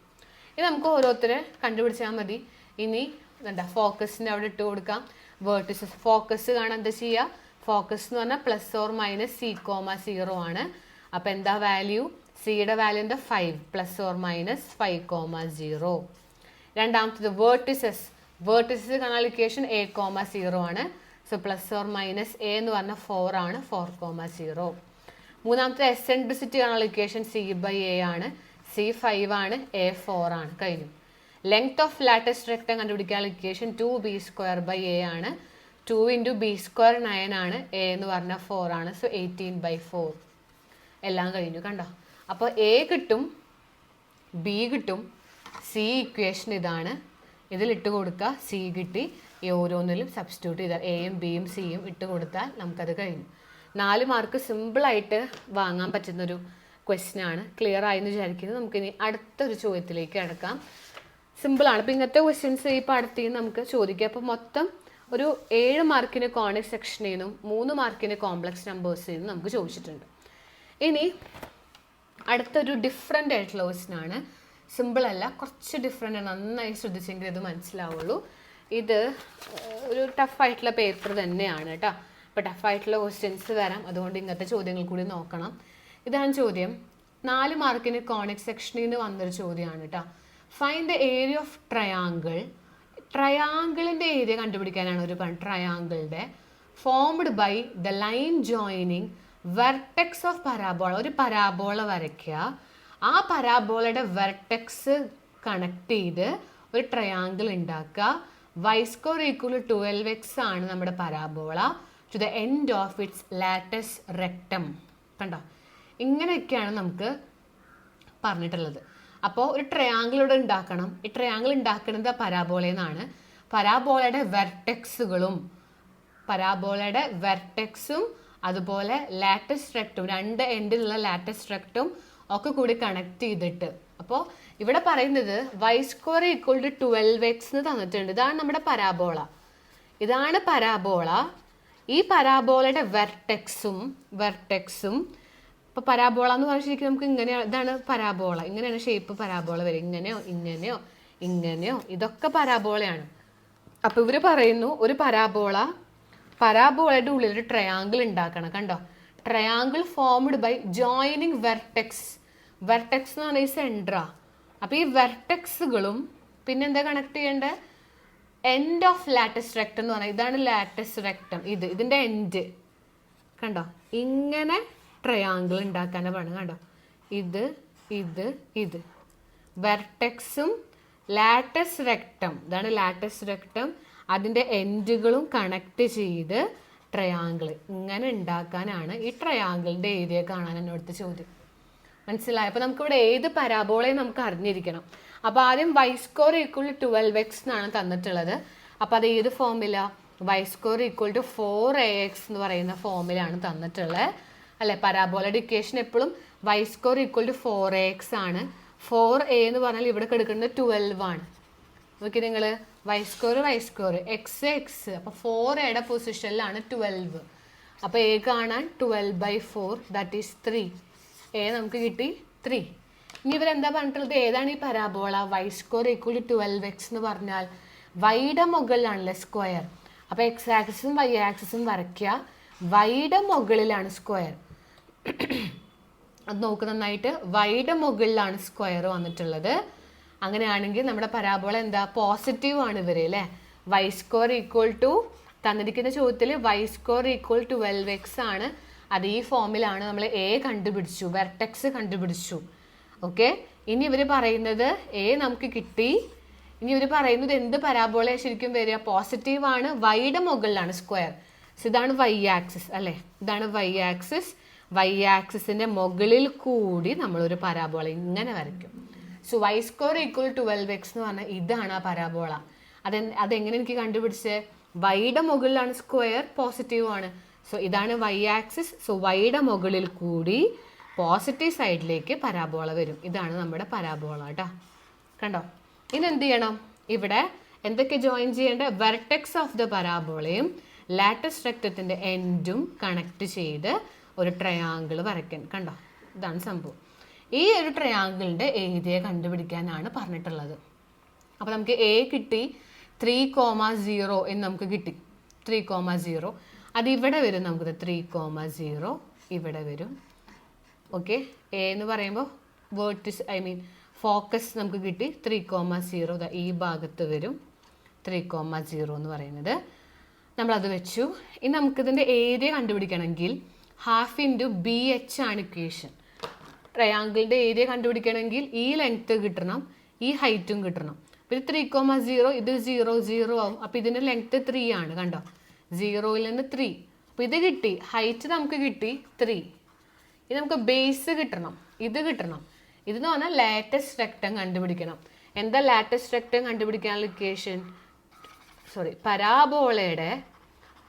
ഇത് നമുക്ക് ഓരോരുത്തരെ കണ്ടുപിടിച്ചാൽ മതി. ഇനി എന്താ, ഫോക്കസിൻ്റെ അവിടെ ഇട്ട് കൊടുക്കാം. വേർട്ടിസസ്, ഫോക്കസ് കാണാൻ എന്താ ചെയ്യുക? ഫോക്കസ് എന്ന് പറഞ്ഞാൽ plus or minus C comma 0 ആണ്. അപ്പോൾ എന്താ വാല്യൂ? സിയുടെ വാല്യൂ എന്താ? 5 പ്ലസ് ഓർ മൈനസ് 5,0. രണ്ടാമത്തത് വേർട്ടിസസ്. വേർട്ടിസസ് കാണാൻ ഇക്വേഷൻ a, 0 ആണ്. So plus or minus A എന്ന് പറഞ്ഞാൽ 4 ആണ്, 4,0. മൂന്നാമത്തെ എസെൻട്രിസിറ്റി കാണാൻ ഇക്വേഷൻ സി ബൈ എ ആണ്. സി 5 ആണ്, എ 4 ആണ്. കഴിഞ്ഞു. ലെങ്ത് ഓഫ് ലാറ്റസ്റ്റ് റെക്ടം കണ്ടുപിടിക്കാനുള്ള ഇക്വേഷൻ 2b² ബൈ എ ആണ്. 2 × b² 9 ആണ്, എ എന്ന് പറഞ്ഞാൽ 4 ആണ്. സോ 18/4. എല്ലാം കഴിഞ്ഞു. കണ്ടോ, അപ്പോൾ എ കിട്ടും, ബി കിട്ടും, സി ഇക്വേഷൻ ഇതാണ്. ഇതിലിട്ട് കൊടുക്കുക, സി കിട്ടി. ഈ ഓരോന്നിലും സബ്സ്റ്റിറ്റ്യൂട്ട് ചെയ്താൽ എയും ബിയും സിയും ഇട്ട് കൊടുത്താൽ നമുക്കത് കഴിഞ്ഞു. 4 മാർക്ക് സിമ്പിളായിട്ട് വാങ്ങാൻ പറ്റുന്നൊരു ക്വസ്റ്റ്യൻ ആണ്. ക്ലിയർ ആയെന്ന് വിചാരിക്കുന്നത്. നമുക്കിനി അടുത്തൊരു ചോദ്യത്തിലേക്ക് കിടക്കാം. സിമ്പിളാണ്. അപ്പോൾ ഇങ്ങനത്തെ ക്വസ്റ്റ്യൻസ് ഈ പാടത്തിൽ നിന്ന് നമുക്ക് ചോദിക്കാം. അപ്പോൾ മൊത്തം ഒരു 7 മാർക്കിന് കോണിക് സെക്ഷനിൽ നിന്നും 3 മാർക്കിന് കോംപ്ലക്സ് നമ്പേഴ്സിൽ നിന്നും നമുക്ക് ചോദിച്ചിട്ടുണ്ട്. ഇനി അടുത്തൊരു ഡിഫറെൻ്റ് ആയിട്ടുള്ള ക്വസ്റ്റ്യൻ ആണ്. സിമ്പിൾ അല്ല, കുറച്ച് ഡിഫറെൻ്റ് ആണ്. നന്നായി ശ്രദ്ധിച്ചെങ്കിൽ ഇത് മനസ്സിലാവുള്ളൂ. ഇത് ഒരു ടഫായിട്ടുള്ള പേപ്പർ തന്നെയാണ് കേട്ടോ. അപ്പോൾ ടഫായിട്ടുള്ള ക്വസ്റ്റ്യൻസ് വരാം, അതുകൊണ്ട് ഇങ്ങനത്തെ ചോദ്യങ്ങൾ കൂടി നോക്കണം. ഇതാണ് ചോദ്യം. 4 മാർക്കിന് കോണിക് സെക്ഷനിൽ നിന്ന് വന്നൊരു ചോദ്യമാണ് കേട്ടോ. Find the area of triangle. ട്രയാങ്കിളിൻ്റെ ഏരിയ കണ്ടുപിടിക്കാനാണ് ഒരു ട്രയാങ്കിളിൻ്റെ. Formed by the line joining vertex of parabola. ഒരു പരാബോള വരയ്ക്കുക. ആ പരാബോളയുടെ വെർട്ടെക്സ് കണക്ട് ചെയ്ത് ഒരു ട്രയാങ്കിൾ ഉണ്ടാക്കുക. y² = 12x ആണ് നമ്മുടെ parabola. To the end of its latus rectum. കണ്ടോ, ഇങ്ങനെയൊക്കെയാണ് നമുക്ക് പറഞ്ഞിട്ടുള്ളത്. അപ്പോൾ ഒരു ട്രയാങ്കിൾ ഇവിടെ ഉണ്ടാക്കണം. ഈ ട്രയാങ്കിൾ ഉണ്ടാക്കുന്നത് പരാബോളയെന്നാണ്. പരാബോളയുടെ വെർട്ടെക്സും അതുപോലെ ലാറ്റസ് റെക്റ്റും, 2 എൻഡിലുള്ള ലാറ്റസ് റെക്റ്റും ഒക്കെ കൂടി കണക്ട് ചെയ്തിട്ട്. അപ്പോൾ ഇവിടെ പറയുന്നത് y² = 12x എന്ന് തന്നിട്ടുണ്ട്. ഇതാണ് നമ്മുടെ പരാബോള. ഇതാണ് പരാബോള. ഈ പരാബോളയുടെ വെർട്ടെക്സും ഇപ്പോൾ പരാബോള എന്ന് പറഞ്ഞിരിക്കും നമുക്ക് ഇങ്ങനെ, ഇതാണ് പരാബോള, ഇങ്ങനെയാണ് ഷേപ്പ് പരാബോള വരും, ഇങ്ങനെയോ ഇങ്ങനെയോ ഇങ്ങനെയോ, ഇതൊക്കെ പരാബോളയാണ്. അപ്പോൾ ഇവർ പറയുന്നു ഒരു പരാബോളയുടെ ഉള്ളിൽ ഒരു ട്രയാങ്കിൾ ഉണ്ടാക്കണം. കണ്ടോ, triangle formed by joining vertex എന്ന് പറഞ്ഞാൽ ഈ സെൻട്രാ. അപ്പോൾ ഈ വെർട്ടെക്സുകളും പിന്നെന്താ കണക്ട് ചെയ്യേണ്ടത്, എൻഡ് ഓഫ് ലാറ്റസ് റെക്ടം എന്ന് പറഞ്ഞാൽ ഇതാണ് ലാറ്റസ് റെക്ടം, ഇതിൻ്റെ എൻഡ്. കണ്ടോ, ഇങ്ങനെ ട്രയാങ്കിൾ ഉണ്ടാക്കാനാണ് പണി. കണ്ടോ, ഇത് വെർട്ടെക്സും ലാറ്റസ് റെക്ടം, ഇതാണ് ലാറ്റസ് റെക്ടം, അതിൻ്റെ എൻഡുകളും കണക്ട് ചെയ്ത് ട്രയാങ്കിൾ ഇങ്ങനെ ഉണ്ടാക്കാനാണ്. ഈ ട്രയാങ്കിളിൻ്റെ ഏരിയ കാണാൻ എന്നോടത്ത് ചോദ്യം. മനസ്സിലായി? അപ്പോൾ നമുക്കിവിടെ ഏത് പരാബോളയും നമുക്ക് അറിഞ്ഞിരിക്കണം. അപ്പോൾ ആദ്യം y square equal to 12x എന്നാണ് തന്നിട്ടുള്ളത്. അപ്പോൾ അത് ഏത് ഫോമില, y square equal to 4ax എന്ന് പറയുന്ന ഫോമിലാണ് തന്നിട്ടുള്ളത് അല്ലേ. പരാബോളയുടെ ഇക്വേഷൻ എപ്പോഴും y square equal to 4ax ആണ്. 4a എന്ന് പറഞ്ഞാൽ ഇവിടെ കിടക്കുന്നത് 12 ആണ്. നോക്കി നിങ്ങൾ, y സ്ക്വയർ x, അപ്പോൾ 4a പൊസിഷനിലാണ് 12. അപ്പോൾ a കാണാൻ 12/4 ദാറ്റ് ഈസ് 3. a നമുക്ക് കിട്ടി 3. ഇനി ഇവരെന്താ പറഞ്ഞിട്ടുള്ളത്, ഏതാണ് ഈ parabola, y square equal to 12x എന്ന് പറഞ്ഞാൽ വൈയുടെ മുകളിലാണല്ലേ സ്ക്വയർ. അപ്പോൾ എക്സ് ആക്സിസും വൈ ആക്സിസും വരയ്ക്കുക, വൈയുടെ മുകളിലാണ് സ്ക്വയർ. അത് നോക്ക് നന്നായിട്ട്, വൈയുടെ മുകളിലാണ് സ്ക്വയർ വന്നിട്ടുള്ളത്. അങ്ങനെയാണെങ്കിൽ നമ്മുടെ പരാബോള എന്താ, പോസിറ്റീവ് ആണ് ഇവർ അല്ലേ. y സ്ക്വയർ ഈക്വൽ ടു തന്നിരിക്കുന്ന ചോദ്യത്തിൽ y square equal to 12x ആണ്. അത് ഈ ഫോമിലാണ് നമ്മൾ a കണ്ടുപിടിച്ചു, വെർട്ടെക്സ് കണ്ടുപിടിച്ചു. ഓക്കെ, ഇനി ഇവർ പറയുന്നത് a നമുക്ക് കിട്ടി. ഇനി ഇവർ പറയുന്നത് എന്ത് പരാബോള ശരിക്കും വരിക, പോസിറ്റീവ് ആണ്, വൈയുടെ മുകളിലാണ് സ്ക്വയർ. ഇതാണ് y ആക്സിസ് അല്ലേ, ഇതാണ് y ആക്സിസ്. y ആക്സിസിന്റെ മുകളിൽ കൂടി നമ്മളൊരു പരാബോള ഇങ്ങനെ വരയ്ക്കും. So y square equal to 12x എന്ന് പറഞ്ഞാൽ ഇതാണ് ആ പരാബോള. അതെങ്ങനെ എനിക്ക് കണ്ടുപിടിച്ചത്, വൈയുടെ മുകളിലാണ് സ്ക്വയർ, പോസിറ്റീവ് ആണ്. സോ ഇതാണ് y ആക്സിസ്. സോ വൈയുടെ മുകളിൽ കൂടി പോസിറ്റീവ് സൈഡിലേക്ക് പരാബോള വരും. ഇതാണ് നമ്മുടെ പരാബോള കേട്ടോ. കണ്ടോ, ഇനി എന്ത് ചെയ്യണം, ഇവിടെ എന്തൊക്കെ ജോയിൻ ചെയ്യേണ്ടത്, വെർട്ടെക്സ് ഓഫ് ദ പരാബോളയും ലാറ്റസ് റെക്ടത്തിന്റെ എൻഡും കണക്ട് ചെയ്ത് ഒരു ട്രയാങ്കിൾ വരയ്ക്കാൻ. കണ്ടോ, ഇതാണ് സംഭവം. ഈ ഒരു ട്രയാങ്കിളിന്റെ ഏരിയ കണ്ടുപിടിക്കാനാണ് പറഞ്ഞിട്ടുള്ളത്. അപ്പോൾ നമുക്ക് a കിട്ടി 3,0 എന്ന് നമുക്ക് കിട്ടി. 3,0 അത് ഇവിടെ വരും, നമുക്ക് 3,0 ഇവിടെ വരും. ഓക്കെ, a എന്ന് പറയുമ്പോൾ വേർട്ടിസ് ഫോക്കസ് നമുക്ക് കിട്ടി 3,0 ഈ ഭാഗത്ത് വരും. 3,0 എന്ന് പറയുന്നത് നമ്മളത് വെച്ചു. ഇനി നമുക്കിതിൻ്റെ ഏരിയ കണ്ടുപിടിക്കണമെങ്കിൽ ഹാഫ് ഇൻറ്റു BH ആണ് ഇക്വേഷൻ. ട്രയാങ്കിളിൻ്റെ ഏരിയ കണ്ടുപിടിക്കണമെങ്കിൽ ഈ ലെങ്ത്ത് കിട്ടണം, ഈ ഹൈറ്റും കിട്ടണം. അപ്പോൾ ഇത് 3,0, ഇത് 0 ആവും. അപ്പോൾ ഇതിൻ്റെ ലെങ്ത്ത് 3 ആണ്. കണ്ടോ, 0യിൽ നിന്ന് 3. അപ്പോൾ ഇത് കിട്ടി, ഹൈറ്റ് നമുക്ക് കിട്ടി 3. ഇത് നമുക്ക് ബേസ് കിട്ടണം, ഇത് കിട്ടണം. ഇതെന്ന് പറഞ്ഞാൽ ലാറ്റസ് റെക്ടം കണ്ടുപിടിക്കണം. എന്താ ലാറ്റസ് റെക്ടം കണ്ടുപിടിക്കാനുള്ള ഇക്വേഷൻ,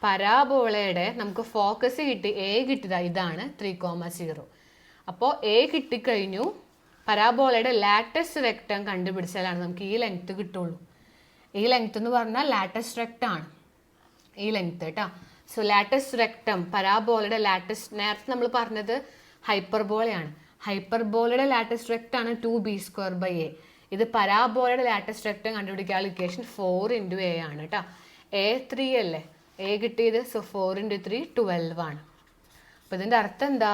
പരാബോളയുടെ നമുക്ക് ഫോക്കസ് കിട്ടി, a കിട്ടിയതാ, ഇതാണ് 3,0. അപ്പോൾ a കിട്ടിക്കഴിഞ്ഞു. പരാബോളയുടെ ലാറ്റസ് റെക്ടം കണ്ടുപിടിച്ചാലാണ് നമുക്ക് ഈ ലെങ്ത്ത് കിട്ടുള്ളൂ. ഈ ലെങ്ത്ത് എന്ന് പറഞ്ഞാൽ ലാറ്റസ് റെക്ടാണ്, ഈ ലെങ്ത്ത് കേട്ടോ. സോ ലാറ്റസ് റെക്ടം, പരാബോളയുടെ ലാറ്റസ്, നേരത്തെ നമ്മൾ പറഞ്ഞത് ഹൈപ്പർബോളയാണ്. ഹൈപ്പർബോളയുടെ ലാറ്റസ് റെക്ടാണ് 2b²a. ഇത് പരാബോളയുടെ ലാറ്റസ് റെക്ടം കണ്ടുപിടിക്കാനുള്ള ഇക്വേഷൻ 4 × a ആണ് കേട്ടോ. a 3 അല്ലേ, a കിട്ടിയത്. സോ 4 × 3 12 ആണ്. അപ്പോൾ ഇതിൻ്റെ അർത്ഥം എന്താ,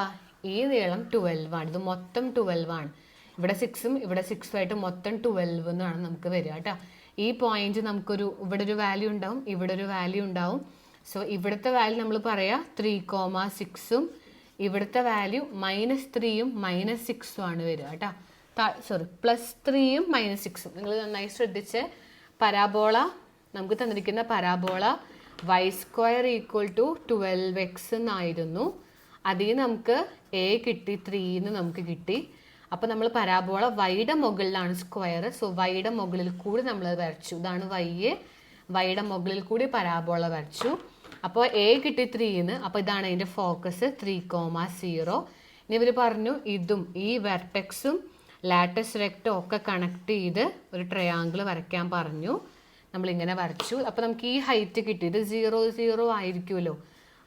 ഈ നീളം 12 ആണ്, ഇത് മൊത്തം 12 ആണ്. ഇവിടെ 6ഉം ഇവിടെ 6ഉം ആയിട്ട് മൊത്തം 12 എന്നാണ് നമുക്ക് വരിക കേട്ടോ. ഈ പോയിന്റ് നമുക്കൊരു, ഇവിടെ ഒരു വാല്യൂ ഉണ്ടാവും, ഇവിടെ ഒരു വാല്യൂ ഉണ്ടാവും. സോ ഇവിടുത്തെ വാല്യൂ നമ്മൾ പറയാം 3,6ഉം ഇവിടുത്തെ വാല്യൂ -3ഉം -6ഉം ആണ് വരിക കേട്ടോ. +3ഉം -6ഉം. നിങ്ങൾ നന്നായി ശ്രദ്ധിച്ച്, പരാബോള നമുക്ക് തന്നിരിക്കുന്ന parabola y square equal to 12x എന്നായിരുന്നു. അതിൽ നമുക്ക് a കിട്ടി, 3 എന്ന് നമുക്ക് കിട്ടി. അപ്പോൾ നമ്മൾ പരാബോള വൈയുടെ മുകളിലാണ് സ്ക്വയർ. സോ വൈയുടെ മുകളിൽ കൂടി നമ്മൾ വരച്ചു. ഇതാണ് വൈയുടെ മുകളിൽ കൂടി പരാബോള വരച്ചു. അപ്പോൾ a കിട്ടി 3 എന്ന്. അപ്പോൾ ഇതാണ് അതിൻ്റെ ഫോക്കസ് 3,0. ഇനി ഇവർ പറഞ്ഞു ഇതും ഈ വെർട്ടെക്സും ലാറ്റസ് റെക്ടം ഒക്കെ കണക്ട് ചെയ്ത് ഒരു ട്രയാങ്കിൾ വരയ്ക്കാൻ പറഞ്ഞു. നമ്മളിങ്ങനെ വരച്ചു. അപ്പോൾ നമുക്ക് ഈ ഹൈറ്റ് കിട്ടി. ഇത് 0 0 ആയിരിക്കുമല്ലോ.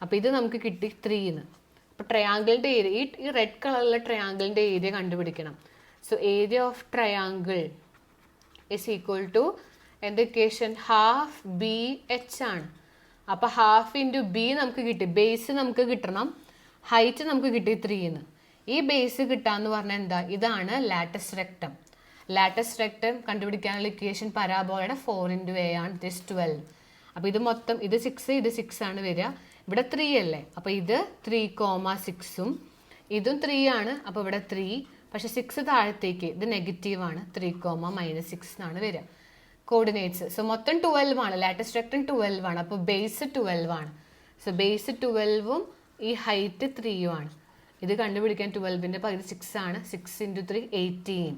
അപ്പോൾ ഇത് നമുക്ക് കിട്ടി 3 എന്ന്. അപ്പോൾ ട്രയാങ്കിളിൻ്റെ ഏരിയ, ഈ റെഡ് കളറിലെ ട്രയാങ്കിളിൻ്റെ ഏരിയ കണ്ടുപിടിക്കണം. So area of triangle is equal to എൻ്റെ ഇക്വേഷൻ ഹാഫ് ബി എച്ച് ആണ്. അപ്പോൾ ഹാഫ് ഇൻറ്റു ബി നമുക്ക് കിട്ടി, ബേസ് നമുക്ക് കിട്ടണം, ഹൈറ്റ് നമുക്ക് കിട്ടി 3 എന്ന്. ഈ ബേസ് കിട്ടാന്ന് പറഞ്ഞാൽ എന്താ, ഇതാണ് ലാറ്റസ് റെക്ടം. ലാറ്റസ് റെക്ടം കണ്ടുപിടിക്കാനുള്ള ഇക്വേഷൻ പരാബോളയുടെ 4 ഇൻറ്റു എ ആണ്, ദിസ് 12. അപ്പോൾ ഇത് മൊത്തം ഇത് 6, ഇത് 6 ആണ് വരിക. ഇവിടെ 3 അല്ലേ, അപ്പോൾ ഇത് 3,6ഉം ഇതും 3 ആണ്. അപ്പോൾ ഇവിടെ 3, പക്ഷേ 6 താഴത്തേക്ക്, ഇത് നെഗറ്റീവാണ്, 3,-6 എന്നാണ് വരിക കോർഡിനേറ്റ്സ്. സോ മൊത്തം 12 ആണ്, ലാറ്റസ് റെക്ടം 12 ആണ്. അപ്പോൾ ബേസ് 12 ആണ്. സോ ബേസ് 12ഉം ഈ ഹൈറ്റ് 3ഉം ആണ്. ഇത് കണ്ടുപിടിക്കാൻ 12ൻ്റെ പകുതി 6 ആണ്. 6 ഇൻറ്റു 3 18.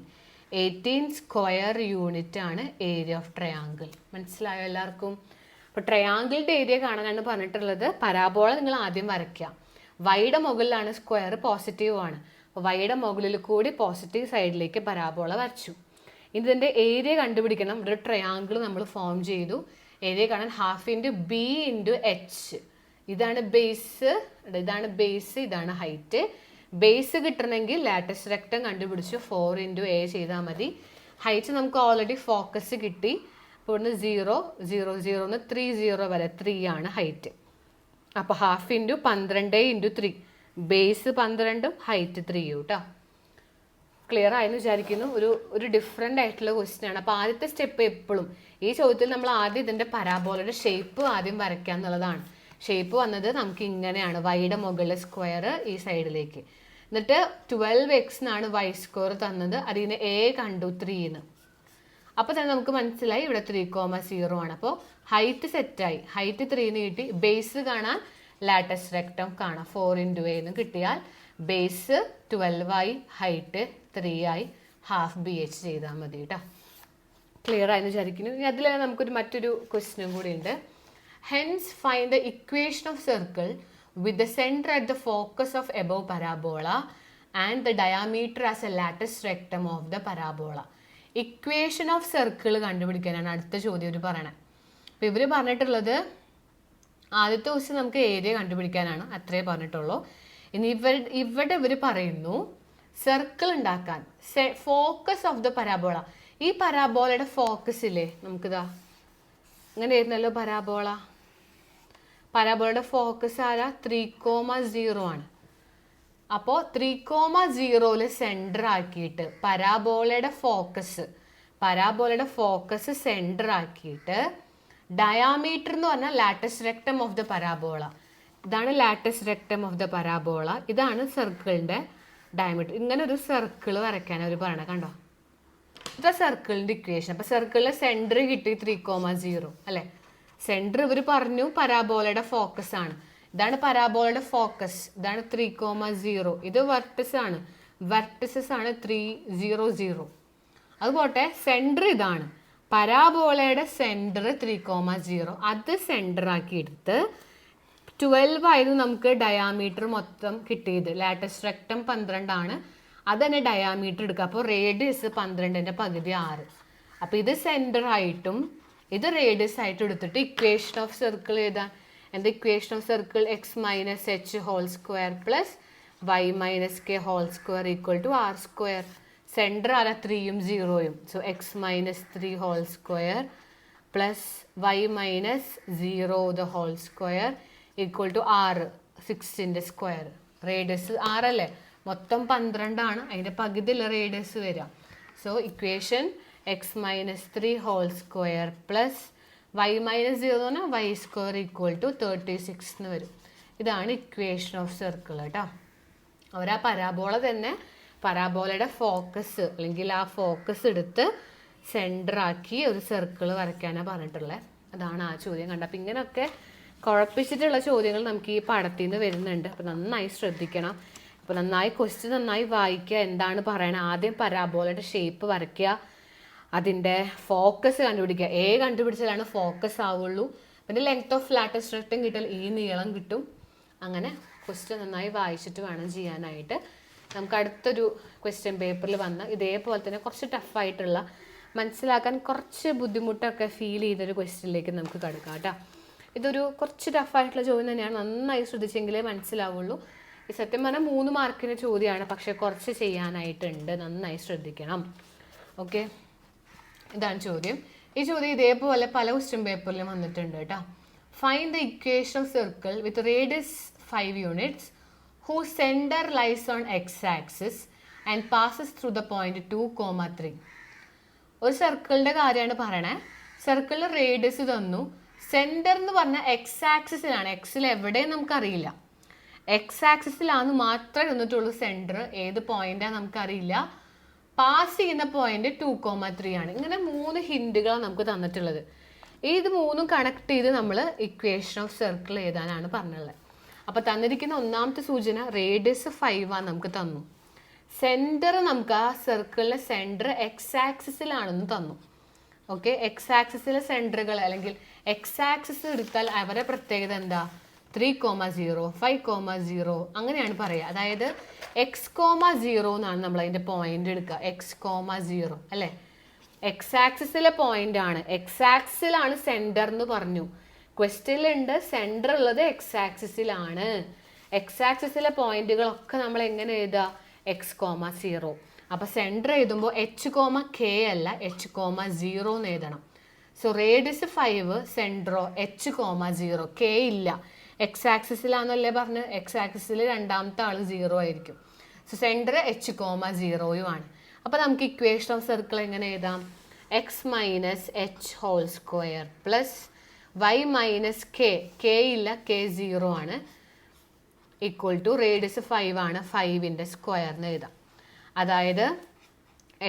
18 സ്ക്വയർ യൂണിറ്റ് ആണ് ഏരിയ ഓഫ് ട്രയാങ്കിൾ. മനസ്സിലായോ എല്ലാവർക്കും? അപ്പോൾ ട്രയാങ്കിളിൻ്റെ ഏരിയ കാണാനാണ് പറഞ്ഞിട്ടുള്ളത്. പരാബോള നിങ്ങൾ ആദ്യം വരയ്ക്കുക. വൈയുടെ മുകളിലാണ് സ്ക്വയർ, പോസിറ്റീവ് ആണ്. അപ്പോൾ വൈയുടെ മുകളിൽ കൂടി പോസിറ്റീവ് സൈഡിലേക്ക് പരാബോള വരച്ചു. ഇതിൻ്റെ ഏരിയ കണ്ടുപിടിക്കണം. ഒരു ട്രയാങ്കിൾ നമ്മൾ ഫോം ചെയ്തു. ഏരിയ കാണാൻ half into B into H. ഇതാണ് ബേസ്, ഇതാണ് ബേസ്, ഇതാണ് ഹൈറ്റ്. ബേസ് കിട്ടണമെങ്കിൽ ലാറ്റസ് റെക്ടം കണ്ടുപിടിച്ചു, 4 ഇൻറ്റു എ ചെയ്താൽ മതി. ഹൈറ്റ് നമുക്ക് ഓൾറെഡി ഫോക്കസ് കിട്ടി. അപ്പോൾ ഇവിടുന്ന് 0, 0, 0 30 വരെ 3 ആണ് ഹൈറ്റ്. അപ്പോൾ ഹാഫ് ഇൻറ്റു 12 ഇൻറ്റു 3, ബേസ് 12ഉം ഹൈറ്റ് 3ഉം കേട്ടോ. ക്ലിയർ ആയെന്ന് വിചാരിക്കുന്നു. ഒരു ഡിഫറെൻ്റ് ആയിട്ടുള്ള ക്വസ്റ്റ്യൻ ആണ്. അപ്പോൾ ആദ്യത്തെ സ്റ്റെപ്പ് എപ്പോഴും ഈ ചോദ്യത്തിൽ നമ്മൾ ആദ്യം ഇതിൻ്റെ പരാബോളയുടെ ഷേപ്പ് ആദ്യം വരയ്ക്കുക എന്നുള്ളതാണ്. ഷേപ്പ് വന്നത് നമുക്ക് ഇങ്ങനെയാണ്, വൈയുടെ മുകളിൽ സ്ക്വയർ ഈ സൈഡിലേക്ക്. എന്നിട്ട് 12x എന്നാണ് വൈ സ്ക്വയർ തന്നത്. അതിന് എ കണ്ടു 3 എന്ന്. അപ്പോൾ തന്നെ നമുക്ക് മനസ്സിലായി ഇവിടെ 3,0 ആണ്. അപ്പോൾ ഹൈറ്റ് സെറ്റായി, ഹൈറ്റ് 3 എന്ന് കിട്ടി. ബേസ് കാണാൻ ലാറ്റസ് റെക്ടം കാണാം, 4 ഇൻറ്റു എ എന്ന് കിട്ടിയാൽ ബേസ് 12 ആയി, ഹൈറ്റ് 3 ആയി, ഹാഫ് ബി എച്ച് ചെയ്താൽ മതി കേട്ടോ. ക്ലിയർ ആയെന്ന് വിചാരിക്കുന്നു. ഇനി അതിൽ നമുക്കൊരു മറ്റൊരു ക്വസ്റ്റ്യനും കൂടി ഉണ്ട്. Hence find the equation of circle with the center at the focus of above parabola and the diameter as a lattice rectum of the parabola. Equation of circle കണ്ടുപിടിക്കാനാണ് അടുത്ത ചോദ്യം ഇവർ പറയണത്. അപ്പോൾ ഇവർ പറഞ്ഞിട്ടുള്ളത് ആദ്യത്തെ ദിവസം നമുക്ക് ഏരിയ കണ്ടുപിടിക്കാനാണ്, അത്രേ പറഞ്ഞിട്ടുള്ളൂ. ഇനി ഇവിടെ ഇവർ പറയുന്നു സർക്കിൾ ഉണ്ടാക്കാൻ ഫോക്കസ് ഓഫ് ദ പരാബോള. ഈ പരാബോളയുടെ ഫോക്കസ് ഇല്ലേ, നമുക്കിതാ ഇങ്ങനെ ആയിരുന്നല്ലോ പരാബോള. പരാബോളയുടെ ഫോക്കസ് ആരാ, 3,0 ആണ്. അപ്പോൾ 3,0 സെൻറ്റർ ആക്കിയിട്ട് പരാബോളയുടെ ഫോക്കസ് സെൻറ്റർ ആക്കിയിട്ട് ഡയാമീറ്റർ എന്ന് പറഞ്ഞാൽ latus rectum of the parabola. ഇതാണ് latus rectum of the parabola. ഇതാണ് സർക്കിളിൻ്റെ ഡയമീറ്റർ. ഇങ്ങനെ ഒരു സർക്കിൾ വരയ്ക്കാൻ അവർ പറയണത് കണ്ടോ. ഇതാ സർക്കിളിൻ്റെ ഇക്വേഷൻ. അപ്പോൾ സർക്കിളിലെ സെൻറ്റർ കിട്ടി 3,0 അല്ലേ. സെൻറ്റർ ഇവർ പറഞ്ഞു പരാബോളയുടെ ഫോക്കസ് ആണ്. ഇതാണ് പരാബോളയുടെ ഫോക്കസ്, ഇതാണ് 3,0. ഇത് വെർട്ടിസ് ആണ്, വെർട്ടിസസ് ആണ് 3,0. അതുപോട്ടെ സെൻറ്റർ ഇതാണ്, പരാബോളയുടെ സെൻറ്റർ 3,0. അത് സെൻറ്റർ ആക്കി എടുത്ത് 12 ആയിരുന്നു നമുക്ക് ഡയാമീറ്റർ മൊത്തം കിട്ടിയത്. ലാറ്റസ് റെക്ടം 12 ആണ്, അത് തന്നെ ഡയാമീറ്റർ എടുക്കുക. അപ്പോൾ റേഡിയസ് 12ൻ്റെ പകുതി 6. അപ്പോൾ ഇത് സെൻറ്റർ ആയിട്ടും ഇത് റേഡിയസ് ആയിട്ടും എടുത്തിട്ട് ഇക്വേഷൻ ഓഫ് സർക്കിൾ എഴുതാൻ. എന്താ equation of circle? X minus H whole square plus Y minus K whole square equal to R square. Centre ആരാ, 3ഉം 0ഉം. So x minus 3 whole square plus Y minus 0 the whole square equal to 6, 6ൻ്റെ square. Radius 6 അല്ലേ, മൊത്തം 12 ആണ്, അതിൻ്റെ പകുതിയിലെ radius വരിക. So equation x minus 3 whole square plus Y minus 0 എന്ന് പറഞ്ഞാൽ വൈ സ്ക്വയർ ഈക്വൽ ടു 36 എന്ന് വരും. ഇതാണ് ഇക്വേഷൻ ഓഫ് സർക്കിൾ കേട്ടോ. അവർ ആ പരാബോള തന്നെ പരാബോളയുടെ ഫോക്കസ് അല്ലെങ്കിൽ ആ ഫോക്കസ് എടുത്ത് സെൻറ്ററാക്കി ഒരു സർക്കിൾ വരയ്ക്കാനാണ് പറഞ്ഞിട്ടുള്ളത്. അതാണ് ആ ചോദ്യം കണ്ടത്. അപ്പം ഇങ്ങനെയൊക്കെ കുഴപ്പിച്ചിട്ടുള്ള ചോദ്യങ്ങൾ നമുക്ക് ഈ പടത്തിൽ നിന്ന് വരുന്നുണ്ട്. അപ്പോൾ നന്നായി ശ്രദ്ധിക്കണം. അപ്പോൾ നന്നായി ക്വസ്റ്റ്യൻ നന്നായി വായിക്കുക, എന്താണ് പറയണത്. ആദ്യം പരാബോളയുടെ ഷേപ്പ് വരയ്ക്കുക, അതിൻ്റെ ഫോക്കസ് കണ്ടുപിടിക്കുക. എ കണ്ടുപിടിച്ചാലാണ് ഫോക്കസ് ആവുള്ളൂ. പിന്നെ ലെങ്ത് ഓഫ് ലാറ്റസ് റെക്ടം കിട്ടാൻ ഈ നീളം കിട്ടും. അങ്ങനെ ക്വസ്റ്റ്യൻ നന്നായി വായിച്ചിട്ട് വേണം ചെയ്യാനായിട്ട്. നമുക്ക് അടുത്തൊരു ക്വസ്റ്റ്യൻ പേപ്പറിൽ വന്ന് ഇതേപോലെ തന്നെ കുറച്ച് ടഫായിട്ടുള്ള മനസ്സിലാക്കാൻ കുറച്ച് ബുദ്ധിമുട്ടൊക്കെ ഫീൽ ചെയ്തൊരു ക്വസ്റ്റ്യനിലേക്ക് നമുക്ക് കടക്കാം കേട്ടോ. ഇതൊരു കുറച്ച് ടഫായിട്ടുള്ള ചോദ്യം തന്നെയാണ്, നന്നായി ശ്രദ്ധിച്ചെങ്കിലേ മനസ്സിലാവുള്ളൂ. ഈ സത്യം പറഞ്ഞാൽ 3 മാർക്കിൻ്റെ ചോദ്യമാണ്, പക്ഷേ കുറച്ച് ചെയ്യാനായിട്ടുണ്ട്, നന്നായി ശ്രദ്ധിക്കണം. ഓക്കെ, ഇതാണ് ചോദ്യം. ഈ ചോദ്യം ഇതേപോലെ പല ക്വസ്റ്റ്യൻ പേപ്പറിലും വന്നിട്ടുണ്ട് കേട്ടോ. Find the equation of circle with radius 5 units whose center lies on x-axis and passes through the point 2,3. ഒരു സർക്കിളിൻ്റെ കാര്യമാണ് പറയണേ. സർക്കിളിൽ റേഡിയസ് തന്നു, സെൻറ്റർ എന്ന് പറഞ്ഞാൽ എക്സ് ആക്സിസിലാണ്. എക്സിൽ എവിടെയും നമുക്കറിയില്ല, എക്സ് ആക്സിസിലാന്ന് മാത്രമേ തന്നിട്ടുള്ളൂ സെൻറ്റർ. ഏത് പോയിന്റാണ് നമുക്കറിയില്ല. പാസ് ചെയ്യുന്ന പോയിന്റ് 2,3 ആണ്. ഇങ്ങനെ 3 ഹിൻറ്റുകളാണ് നമുക്ക് തന്നിട്ടുള്ളത്. ഇത് 3ഉം കണക്ട് ചെയ്ത് നമ്മൾ ഇക്വേഷൻ ഓഫ് സർക്കിൾ എഴുതാനാണ് പറഞ്ഞുള്ളത്. അപ്പോൾ തന്നിരിക്കുന്ന ഒന്നാമത്തെ സൂചന റേഡിയസ് 5 ആണ് നമുക്ക് തന്നു. സെൻറ്റർ നമുക്ക് ആ സർക്കിളിലെ സെൻറ്റർ എക്സ് ആക്സിസിലാണെന്ന് തന്നു. ഓക്കെ, എക്സ് ആക്സിസിലെ സെൻറ്ററുകൾ അല്ലെങ്കിൽ എക്സ് ആക്സിസ് എടുത്താൽ അവരുടെ പ്രത്യേകത എന്താ? 3,0, 5,0 അങ്ങനെയാണ് പറയുക. അതായത് x,0 എന്നാണ് നമ്മൾ അതിൻ്റെ പോയിന്റ് എടുക്കുക. x,0 അല്ലേ, എക്സ് ആക്സിസിലെ പോയിന്റ് ആണ്. എക്സ് ആക്സിസിലാണ് സെൻറ്റർ എന്ന് പറഞ്ഞു. ക്വസ്റ്റ്യനിലുണ്ട് സെൻറ്റർ ഉള്ളത് എക്സ് ആക്സിസിലാണ്. എക്സ് ആക്സിസിലെ പോയിന്റുകളൊക്കെ നമ്മൾ എങ്ങനെ എഴുതുക? x,0. അപ്പോൾ സെൻറ്റർ എഴുതുമ്പോൾ h,k അല്ല h,0 എന്ന് എഴുതണം. സോ റേഡിയസ് 5 സെൻറ്ററോ h,0, k ഇല്ല. എക്സ് ആക്സിസിലാണെന്നല്ലേ പറഞ്ഞ്, എക്സ് ആക്സിസിൽ രണ്ടാമത്തെ ആൾ 0 ആയിരിക്കും. സോ സെൻറ്റർ h,0 ആണ്. അപ്പോൾ നമുക്ക് ഇക്വേഷൻ ഓഫ് സർക്കിൾ എങ്ങനെ എഴുതാം? x minus h whole square plus y minus k ഇല്ല, k 0 ആണ്, ഈക്വൽ ടു റേഡിയസ് 5 ആണ്, 5ൻ്റെ സ്ക്വയറിന് എഴുതാം. അതായത്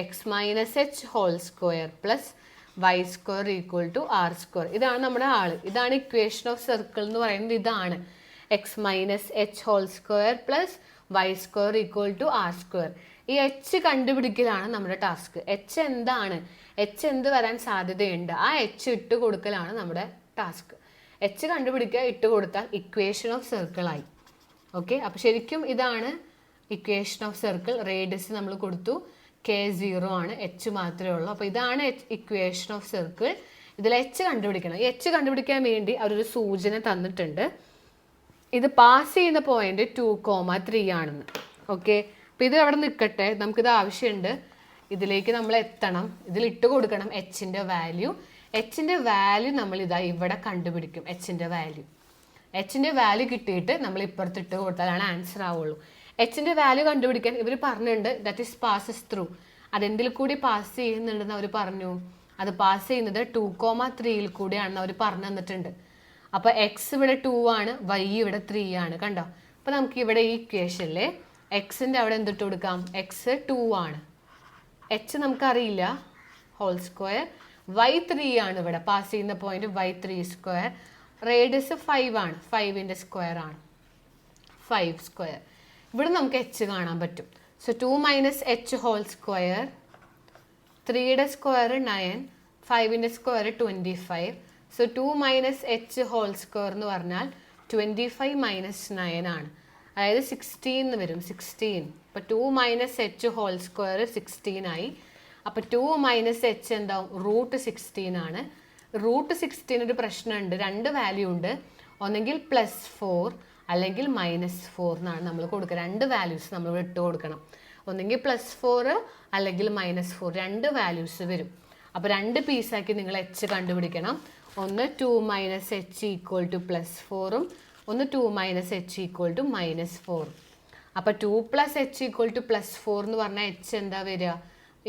x minus H whole square plus y square equal to R square. ഇതാണ് നമ്മുടെ ആള്. ഇതാണ് ഇക്വേഷൻ ഓഫ് സർക്കിൾ എന്ന് പറയുന്നത്. ഇതാണ് x minus H whole square plus y square equal to R square. ഈ എച്ച് കണ്ടുപിടിക്കലാണ് നമ്മുടെ ടാസ്ക്. എച്ച് എന്താണ്, എച്ച് എന്ത് വരാൻ സാധ്യതയുണ്ട്, ആ എച്ച് ഇട്ട് കൊടുക്കലാണ് നമ്മുടെ ടാസ്ക്. എച്ച് കണ്ടുപിടിക്കുക, ഇട്ട് കൊടുത്താൽ ഇക്വേഷൻ ഓഫ് സർക്കിൾ ആയി. ഓക്കെ, അപ്പോൾ ശരിക്കും ഇതാണ് ഇക്വേഷൻ ഓഫ് സർക്കിൾ. റേഡിയസ് നമ്മൾ കൊടുത്തു, k 0 ആണ്, എച്ച് മാത്രമേ ഉള്ളൂ. അപ്പോൾ ഇതാണ് ഇക്വേഷൻ ഓഫ് സർക്കിൾ. ഇതിൽ എച്ച് കണ്ടുപിടിക്കണം. ഈ എച്ച് കണ്ടുപിടിക്കാൻ വേണ്ടി അവരൊരു സൂചന തന്നിട്ടുണ്ട്. ഇത് പാസ് ചെയ്യുന്ന പോയിന്റ് 2,3 ആണെന്ന്. ഓക്കെ, അപ്പോൾ ഇത് അവിടെ നിൽക്കട്ടെ, നമുക്കിത് ആവശ്യമുണ്ട്. ഇതിലേക്ക് നമ്മൾ എത്തണം, ഇതിൽ ഇട്ട് കൊടുക്കണം എച്ചിൻ്റെ വാല്യൂ. എച്ചിൻ്റെ വാല്യൂ നമ്മൾ ഇതാ ഇവിടെ കണ്ടുപിടിക്കും. എച്ചിൻ്റെ വാല്യൂ കിട്ടിയിട്ട് നമ്മൾ ഇപ്പുറത്തിട്ട് കൊടുത്താലാണ് ആൻസർ ആവുള്ളൂ. എച്ചിൻ്റെ വാല്യൂ കണ്ടുപിടിക്കാൻ ഇവർ പറഞ്ഞിട്ടുണ്ട് ദാറ്റ് ഈസ് പാസസ് ത്രൂ. അതെന്തിൽ കൂടി പാസ് ചെയ്യുന്നുണ്ടെന്ന് അവർ പറഞ്ഞു. അത് പാസ് ചെയ്യുന്നത് 2,3 കൂടിയാണെന്ന് അവർ പറഞ്ഞു തന്നിട്ടുണ്ട്. അപ്പോൾ എക്സ് ഇവിടെ 2 ആണ്, വൈ ഇവിടെ 3 ആണ്. കണ്ടോ? അപ്പോൾ നമുക്ക് ഇവിടെ ഈ ഇക്വേഷനിലെ എക്സിൻ്റെ അവിടെ എന്തിട്ട് കൊടുക്കാം? എക്സ് 2 ആണ്, എച്ച് നമുക്കറിയില്ല, ഹോൾ സ്ക്വയർ. വൈ 3 ആണ്, ഇവിടെ പാസ് ചെയ്യുന്ന പോയിന്റ് വൈ 3 സ്ക്വയർ. റേഡിയസ് 5 ആണ്, 5ൻ്റെ സ്ക്വയർ ആണ്, 5 സ്ക്വയർ. ഇവിടെ നമുക്ക് എച്ച് കാണാൻ പറ്റും. So 2 minus H whole square, 3യുടെ സ്ക്വയർ 9, 5ൻ്റെ square 25. So 2 minus H whole square എന്ന് പറഞ്ഞാൽ 25 മൈനസ് 9 ആണ്, അതായത് 16 എന്ന് വരും, 16. അപ്പോൾ 2 മൈനസ് എച്ച് ഹോൾ സ്ക്വയർ 16 ആയി. അപ്പോൾ 2 മൈനസ് എച്ച് എന്താവും? റൂട്ട് 16 ആണ്. റൂട്ട് 16 ഒരു പ്രശ്നമുണ്ട്, 2 വാല്യൂ ഉണ്ട്. ഒന്നെങ്കിൽ +4 അല്ലെങ്കിൽ -4 എന്നാണ് നമ്മൾ കൊടുക്കുക. 2 വാല്യൂസ് നമ്മൾ ഇട്ട് കൊടുക്കണം. ഒന്നെങ്കിൽ +4 അല്ലെങ്കിൽ -4, 2 വാല്യൂസ് വരും. അപ്പോൾ 2 പീസാക്കി നിങ്ങൾ എച്ച് കണ്ടുപിടിക്കണം. ഒന്ന് 2 മൈനസ് എച്ച് ഈക്വൽ ടു +4ഉം ഒന്ന് 2 മൈനസ് എച്ച് ഈക്വൽ ടു -4. അപ്പോൾ 2 + h ഈക്വൽ ടു +4 എന്ന് പറഞ്ഞാൽ എച്ച് എന്താ വരിക?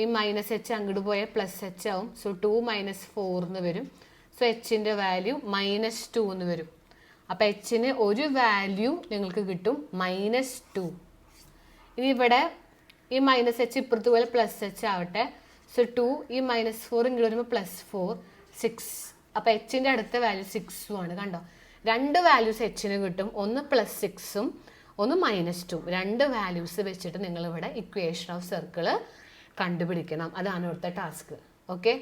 ഈ മൈനസ് എച്ച് അങ്ങോട്ട് പോയാൽ +h ആവും. സോ 2 - 4 എന്ന് വരും. സോ എച്ചിൻ്റെ വാല്യൂ -2 എന്ന് വരും. അപ്പോൾ എച്ചിന് ഒരു വാല്യൂ നിങ്ങൾക്ക് കിട്ടും -2. ഇനി ഇവിടെ ഈ -h ഇപ്പുറത്ത് പോലെ +h ആവട്ടെ. സോ 2 ഈ -4 ഇങ്ങോട്ട് വരുമ്പോൾ +4, 6. അപ്പോൾ എച്ചിൻ്റെ അടുത്ത വാല്യൂ 6ഉം ആണ്. കണ്ടോ? 2 വാല്യൂസ് എച്ചിന് കിട്ടും, ഒന്ന് +6ഉം ഒന്ന് -2. 2 വാല്യൂസ് വെച്ചിട്ട് നിങ്ങളിവിടെ ഇക്വേഷൻ ഓഫ് സർക്കിൾ കണ്ടുപിടിക്കണം. അതാണ് ഇവിടുത്തെ ടാസ്ക്. ഓക്കെ,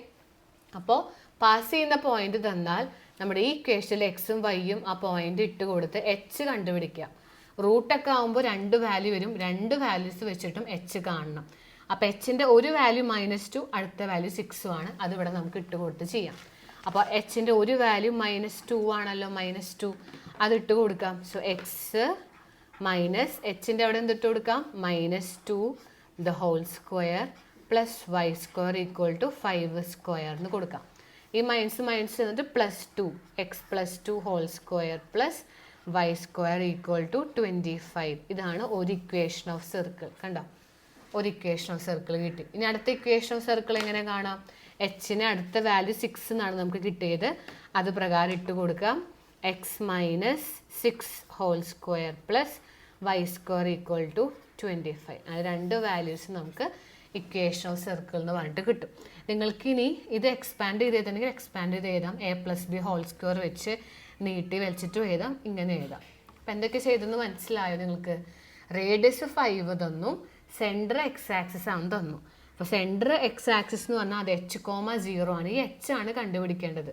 അപ്പോൾ പാസ് ചെയ്യുന്ന പോയിന്റ് തന്നാൽ നമ്മുടെ ഈ ഇക്വേഷനിൽ എക്സും വൈയും ആ പോയിന്റ് ഇട്ട് കൊടുത്ത് എച്ച് കണ്ടുപിടിക്കുക. റൂട്ടൊക്കെ ആകുമ്പോൾ 2 വാല്യൂ വരും, 2 വാല്യൂസ് വെച്ചിട്ടും എച്ച് കാണണം. അപ്പോൾ എച്ചിൻ്റെ ഒരു വാല്യൂ -2, അടുത്ത വാല്യൂ 6ഉം ആണ്. അതിവിടെ നമുക്ക് ഇട്ട് കൊടുത്ത് ചെയ്യാം. അപ്പോൾ എച്ചിൻ്റെ ഒരു വാല്യൂ -2 ആണല്ലോ, -2 അതിട്ട് കൊടുക്കാം. സോ എക്സ് മൈനസ് എച്ചിൻ്റെ അവിടെ എന്തിട്ട് കൊടുക്കാം, -2 the whole square plus y square equal to 5 square എന്ന് കൊടുക്കാം. ഈ മൈനസ് എന്നിട്ട് +2 x +2 whole square plus y square equal to 25. ഇതാണ് ഒരു ഇക്വേഷൻ ഓഫ് സർക്കിൾ. കണ്ടോ, ഒരു ഇക്വേഷൻ ഓഫ് സർക്കിൾ കിട്ടി. ഇനി അടുത്ത ഇക്വേഷൻ ഓഫ് സർക്കിൾ എങ്ങനെ കാണാം, എച്ചിന് അടുത്ത വാല്യൂ 6 എന്നാണ് നമുക്ക് കിട്ടിയത്. അത് പ്രകാരം ഇട്ട് കൊടുക്കാം. X -6 whole square plus y square equal to 25. അത് രണ്ട് വാല്യൂസ് നമുക്ക് ഇക്വേഷൻ ഓഫ് സർക്കിൾ എന്ന് പറഞ്ഞിട്ട് കിട്ടും. നിങ്ങൾക്ക് ഇനി ഇത് എക്സ്പാൻഡ് ചെയ്തിട്ടുണ്ടെങ്കിൽ എക്സ്പാൻഡ് ചെയ്ത് എഴുതാം. a+b ഹോൾ സ്ക്വയർ വെച്ച് നീട്ടി വെച്ചിട്ടും എഴുതാം, ഇങ്ങനെ എഴുതാം. അപ്പം എന്തൊക്കെ ചെയ്തെന്ന് മനസ്സിലായോ നിങ്ങൾക്ക്? റേഡിയസ് 5 തന്നു, സെൻറ്റർ എക്സ് ആക്സിസ് ആണ് തന്നു. അപ്പോൾ സെൻറ്റർ എക്സ് ആക്സിസ് എന്ന് പറഞ്ഞാൽ അത് h,0 ആണ്. ഈ h ആണ് കണ്ടുപിടിക്കേണ്ടത്.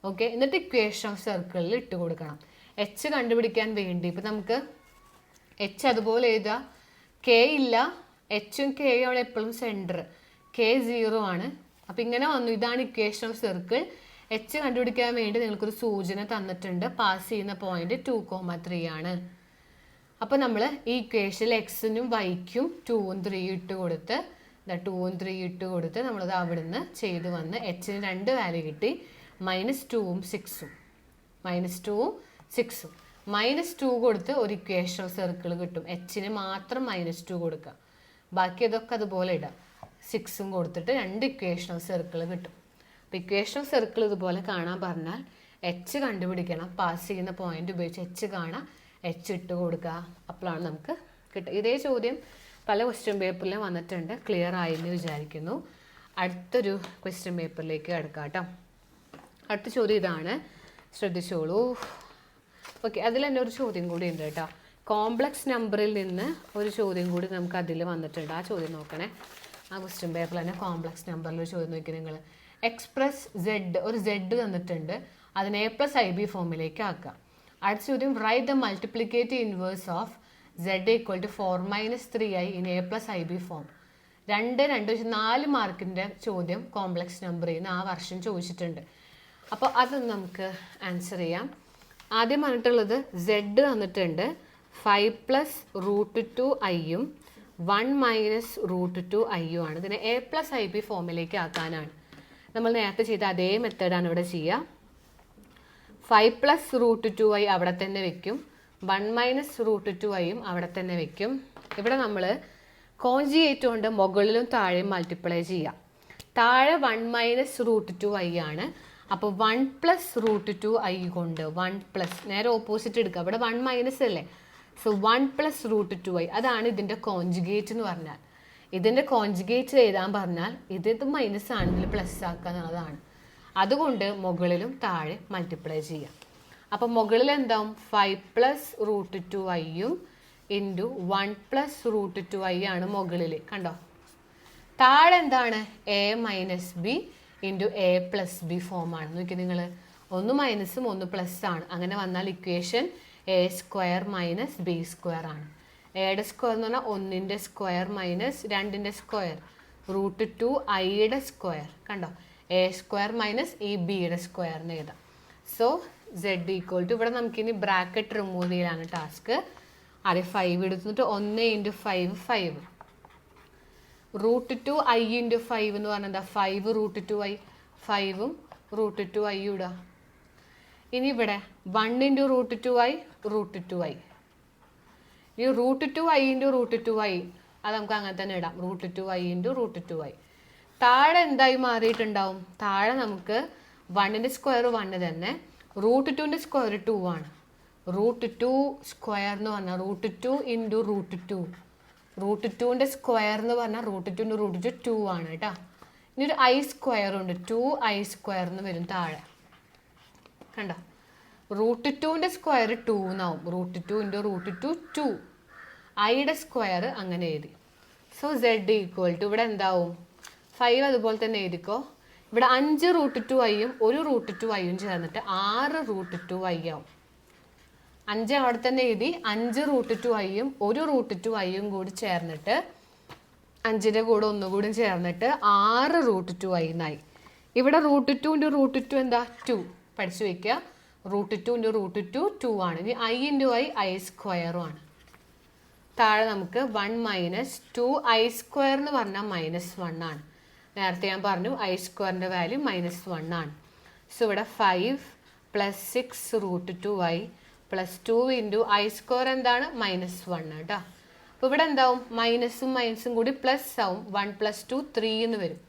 ഓക്കെ, എന്നിട്ട് ഇക്വേഷൻ ഓഫ് സർക്കിളിൽ ഇട്ട് കൊടുക്കണം. h കണ്ടുപിടിക്കാൻ വേണ്ടി ഇപ്പം നമുക്ക് h അതുപോലെ എഴുതാം. k ഇല്ല, h-ഉം k-യും അവിടെ എപ്പോഴും സെൻറ്റർ, k 0 ആണ്. അപ്പം ഇങ്ങനെ വന്നു. ഇതാണ് ഇക്വേഷൻ ഓഫ് സർക്കിൾ. h കണ്ടുപിടിക്കാൻ വേണ്ടി നിങ്ങൾക്കൊരു സൂചന തന്നിട്ടുണ്ട്. പാസ് ചെയ്യുന്ന പോയിന്റ് 2,3 ആണ്. അപ്പോൾ നമ്മൾ ഈ ഇക്വേഷനിൽ എക്സിനും വൈക്കും 2ഉം 3ഉം ഇട്ട് കൊടുത്ത് 2ഉം 3ഉം ഇട്ട് കൊടുത്ത് നമ്മളത് അവിടുന്ന് ചെയ്ത് വന്ന് എച്ചിന് 2 വാല്യൂ കിട്ടി, -2ഉം 6ഉം. -2 കൊടുത്ത് ഒരു ഇക്വേഷൻ ഓഫ് സർക്കിൾ കിട്ടും. എച്ചിന് മാത്രം -2 കൊടുക്കുക, ബാക്കി ഇതൊക്കെ അതുപോലെ ഇടാം. 6ഉം കൊടുത്തിട്ട് 2 ഇക്വേഷൻ ഓഫ് സർക്കിൾ കിട്ടും. അപ്പോൾ ഇക്വേഷൻ ഓഫ് സർക്കിൾ ഇതുപോലെ കാണാൻ പറഞ്ഞാൽ എച്ച് കണ്ടുപിടിക്കണം. പാസ് ചെയ്യുന്ന പോയിന്റ് ഉപയോഗിച്ച് എച്ച് കാണാം, എച്ച് ഇട്ട് കൊടുക്കുക. അപ്പോഴാണ് നമുക്ക് കിട്ടുക. ഇതേ ചോദ്യം പല ക്വസ്റ്റ്യൻ പേപ്പറിലും വന്നിട്ടുണ്ട്. ക്ലിയർ ആയെന്ന് വിചാരിക്കുന്നു. അടുത്തൊരു ക്വസ്റ്റ്യൻ പേപ്പറിലേക്ക് കിടക്കാം കേട്ടോ. അടുത്ത ചോദ്യം ഇതാണ്, ശ്രദ്ധിച്ചോളൂ. ഓക്കെ, അതിൽ തന്നെ ഒരു ചോദ്യം കൂടി ഉണ്ട് കേട്ടോ. കോംപ്ലക്സ് നമ്പറിൽ നിന്ന് ഒരു ചോദ്യം കൂടി നമുക്ക് അതിൽ വന്നിട്ടുണ്ട്. ആ ചോദ്യം നോക്കണേ. ആ ക്വസ്റ്റ്യൻ പേപ്പറിൽ തന്നെ കോംപ്ലക്സ് നമ്പറിൽ ഒരു ചോദ്യം നോക്കി നിങ്ങൾ. എക്സ്പ്രസ് സെഡ്, ഒരു സെഡ് തന്നിട്ടുണ്ട്, അതിനെ a+ib ഫോമിലേക്ക് ആക്കാം. അടുത്ത ചോദ്യം, write the multiplicative inverse of z = 4 - 3i in a+ib form. 4 മാർക്കിൻ്റെ ചോദ്യം കോംപ്ലക്സ് നമ്പറിൽ നിന്ന് ആ വർഷം ചോദിച്ചിട്ടുണ്ട്. അപ്പോൾ അത് നമുക്ക് ആൻസർ ചെയ്യാം. ആദ്യം പറഞ്ഞിട്ടുള്ളത് z തന്നിട്ടുണ്ട് 5 + √2i-യും 1 - √2i-യും ആണ്. ഇതിനെ a+ib ഫോമിലേക്ക് ആക്കാനാണ്. നമ്മൾ നേരത്തെ ചെയ്ത അതേ മെത്തേഡാണ് ഇവിടെ ചെയ്യുക. 5 + √2i അവിടെ തന്നെ വെക്കും, 1 - √2i-യും അവിടെ തന്നെ വെക്കും. ഇവിടെ നമ്മൾ കോൺജുഗേറ്റ് കൊണ്ട് മുകളിലും താഴെയും മൾട്ടിപ്ലൈ ചെയ്യാം. താഴെ 1 - √2i ആണ്. അപ്പോൾ 1 + √2i കൊണ്ട് 1 നേരെ ഓപ്പോസിറ്റ് എടുക്കുക. ഇവിടെ 1 - അല്ലേ, സോ 1 + √2i അതാണ് ഇതിൻ്റെ കോൺജുഗേറ്റ് എന്ന് പറഞ്ഞാൽ. ഇതിൻ്റെ കോൺജുഗേറ്റ് എഴുതാൻ പറഞ്ഞാൽ ഇത് മൈനസ് ആണെങ്കിൽ പ്ലസ് ആക്കുക എന്നുള്ളതാണ്. അതുകൊണ്ട് മുകളിലും താഴെ മൾട്ടിപ്ലൈ ചെയ്യാം. അപ്പം മുകളിൽ എന്താവും, 5 + √2i-യും ഇൻറ്റു 1 + √2i ആണ് മുകളിൽ. കണ്ടോ, താഴെ എന്താണ്, a - b ഇൻറ്റു a+b ഫോമാണ്. നോക്കി നിങ്ങൾ, ഒന്ന് മൈനസും ഒന്ന് പ്ലസ് ആണ്. അങ്ങനെ വന്നാൽ ഇക്വേഷൻ a² - b² ആണ്. എയുടെ സ്ക്വയർ എന്ന് പറഞ്ഞാൽ 1ൻ്റെ സ്ക്വയർ മൈനസ് 2ൻ്റെ സ്ക്വയർ √2i-യുടെ സ്ക്വയർ. കണ്ടോ, a² - ഈ ബിയുടെ സ്ക്വയർ എന്ന് എഴുതാം. സോ z = ഇവിടെ നമുക്കിനി ബ്രാക്കറ്റ് റിമൂവ് ചെയ്യലാണ് ടാസ്ക്. ആദ്യം 5 എടുത്തിട്ട് 1 × 5 5 √2i × 5 എന്ന് പറഞ്ഞാൽ എന്താ, 5 √2i, 5ഉം √2i ഇടുക. ഇനി ഇവിടെ 1 × √2i √2i, ഈ √2i × √2i അത് നമുക്ക് അങ്ങനെ തന്നെ ഇടാം, √2i × √2i. താഴെ എന്തായി മാറിയിട്ടുണ്ടാവും, താഴെ നമുക്ക് 1ൻ്റെ സ്ക്വയർ 1 തന്നെ, √2ൻ്റെ സ്ക്വയർ 2 ആണ്. √2 സ്ക്വയർ എന്ന് പറഞ്ഞാൽ √2 × √2, √2ൻ്റെ സ്ക്വയർ എന്ന് പറഞ്ഞാൽ √2 × √2 2 ആണ് കേട്ടോ. ഇനി ഒരു i² ഉണ്ട്, 2i² എന്ന് വരും താഴെ. കണ്ടോ, √2ൻ്റെ സ്ക്വയർ 2 എന്നാവും, √2 × √2 2, i-യുടെ സ്ക്വയർ അങ്ങനെ എഴുതി. സോ z = ഇവിടെ എന്താവും, 5 അതുപോലെ തന്നെ എഴുതിക്കോ. ഇവിടെ 5 √2i-യും 1 √2i-യും ചേർന്നിട്ട് 6 √2i ആവും. 5 അവിടെ തന്നെ എഴുതി, 5 √2i-യും 1 √2i-യും കൂടി ചേർന്നിട്ട് 5ൻ്റെ കൂടെ ഒന്നുകൂടി ചേർന്നിട്ട് 6 √2i എന്നായി. ഇവിടെ √2 എന്താ 2 പഠിച്ചു വെക്കുക. √2 2 ആണ്. ഇനി I × I സ്ക്വയറും ആണ്. താഴെ നമുക്ക് 1 - 2I² എന്ന് പറഞ്ഞാൽ -1 ആണ്. നേരത്തെ ഞാൻ പറഞ്ഞു I² വാല്യൂ -1 ആണ്. സോ ഇവിടെ 5 + 6 √2I + 2 × I² എന്താണ് -1 കേട്ടോ. അപ്പോൾ ഇവിടെ എന്താവും മൈനസും മൈനസും കൂടി പ്ലസ് ആവും. 1 + 2 3 എന്ന് വരും.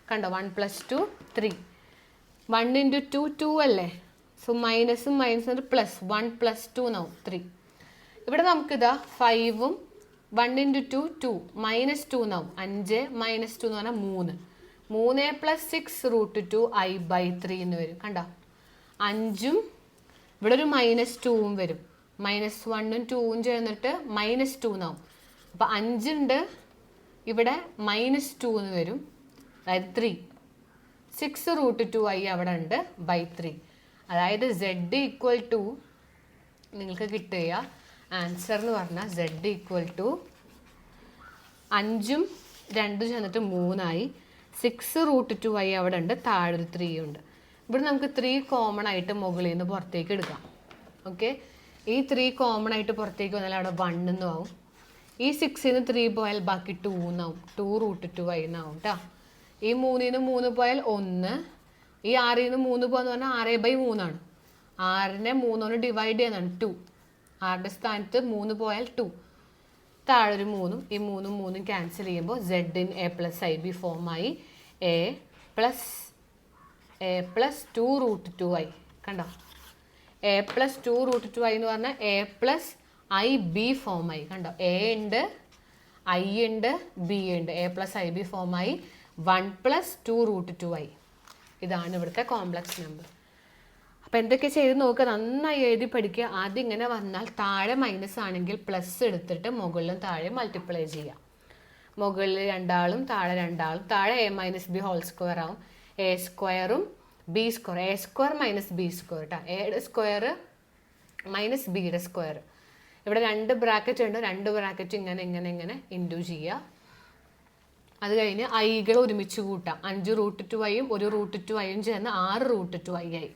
കണ്ടോ 1 + 2 3. 1 × 2 2 അല്ലേ. സോ മൈനസും മൈനസും പ്ലസ് 1 + 2 എന്നാവും 3. ഇവിടെ നമുക്കിതാ 5ഉം 1 × 2 2 -2 എന്നാവും. 5 - 2 എന്ന് പറഞ്ഞാൽ 3 + 6 √2I/3 എന്ന് വരും. കണ്ടോ 5ഉം ഇവിടെ ഒരു -2ഉം വരും. -1ഉം 2ഉം ചേർന്നിട്ട് -2 എന്നാവും. അപ്പോൾ 5 ഉണ്ട്, ഇവിടെ -2 എന്ന് വരും, അതായത് 3. 6 √2I അവിടെ ഉണ്ട് /3. അതായത് Z = നിങ്ങൾക്ക് കിട്ടുക ആൻസർ എന്ന് പറഞ്ഞാൽ Z = 5ഉം 2 ചേർന്നിട്ട് 3ആയി. 6 √2I അവിടെ ഉണ്ട്, താഴെ ഒരു 3 ഉണ്ട്. ഇവിടെ നമുക്ക് 3 കോമൺ ആയിട്ട് മുകളിൽ നിന്ന് പുറത്തേക്ക് എടുക്കാം. ഓക്കെ, ഈ 3 കോമൺ ആയിട്ട് പുറത്തേക്ക് വന്നാൽ അവിടെ 1 എന്നും ആവും. ഈ 6ൽ നിന്ന് 3 പോയാൽ ബാക്കി 2 എന്നാവും. 2 √2I എന്നാവും കേട്ടോ. ഈ 3ൽ നിന്ന് 3 പോയാൽ 1. ഈ 6ൽ നിന്ന് 3 പോകാന്ന് പറഞ്ഞാൽ 6/3 ആണ്. 6നെ 3 കൊണ്ട് ഡിവൈഡ് ചെയ്യുന്നതാണ് 2. 6ന്റെ സ്ഥാനത്ത് 3 പോയാൽ 2. താഴെ ഒരു 3ഉം ഈ 3ഉം 3ഉം ക്യാൻസൽ ചെയ്യുമ്പോൾ Z in A + IB ഫോമായി A + 2 √2I. കണ്ടോ A + 2 √2I എന്ന് പറഞ്ഞാൽ A + IB ഫോമായി. കണ്ടോ A ഉണ്ട്, I ഉണ്ട്, B ഉണ്ട്. A + IB ഫോമായി 1 + 2 √2I. ഇതാണ് ഇവിടുത്തെ കോംപ്ലക്സ് നമ്പർ. അപ്പോൾ എന്തൊക്കെ ചെയ്ത് നോക്കുക, നന്നായി എഴുതി പഠിക്കുക. ആദ്യം ഇങ്ങനെ വന്നാൽ താഴെ മൈനസ് ആണെങ്കിൽ പ്ലസ് എടുത്തിട്ട് മുകളിലും താഴെ മൾട്ടിപ്ലൈ ചെയ്യാം. മുകളിൽ 2 ആളും താഴെ 2 ആളും. താഴെ A - B ഹോൾ സ്ക്വയർ ആവും. A² B². A² - B² കേട്ടോ. എയുടെ സ്ക്വയർ -Bയുടെ സ്ക്വയർ. ഇവിടെ 2 ബ്രാക്കറ്റ് ഉണ്ട്. 2 ബ്രാക്കറ്റ് ഇങ്ങനെ ഇങ്ങനെ ഇങ്ങനെ ഇൻറ്റു ചെയ്യുക. അത് കഴിഞ്ഞ് ഐകൾ ഒരുമിച്ച് കൂട്ടാം. 5 √2Iയും 1 √2Iയും ചേർന്ന് 6 √2I ആയി.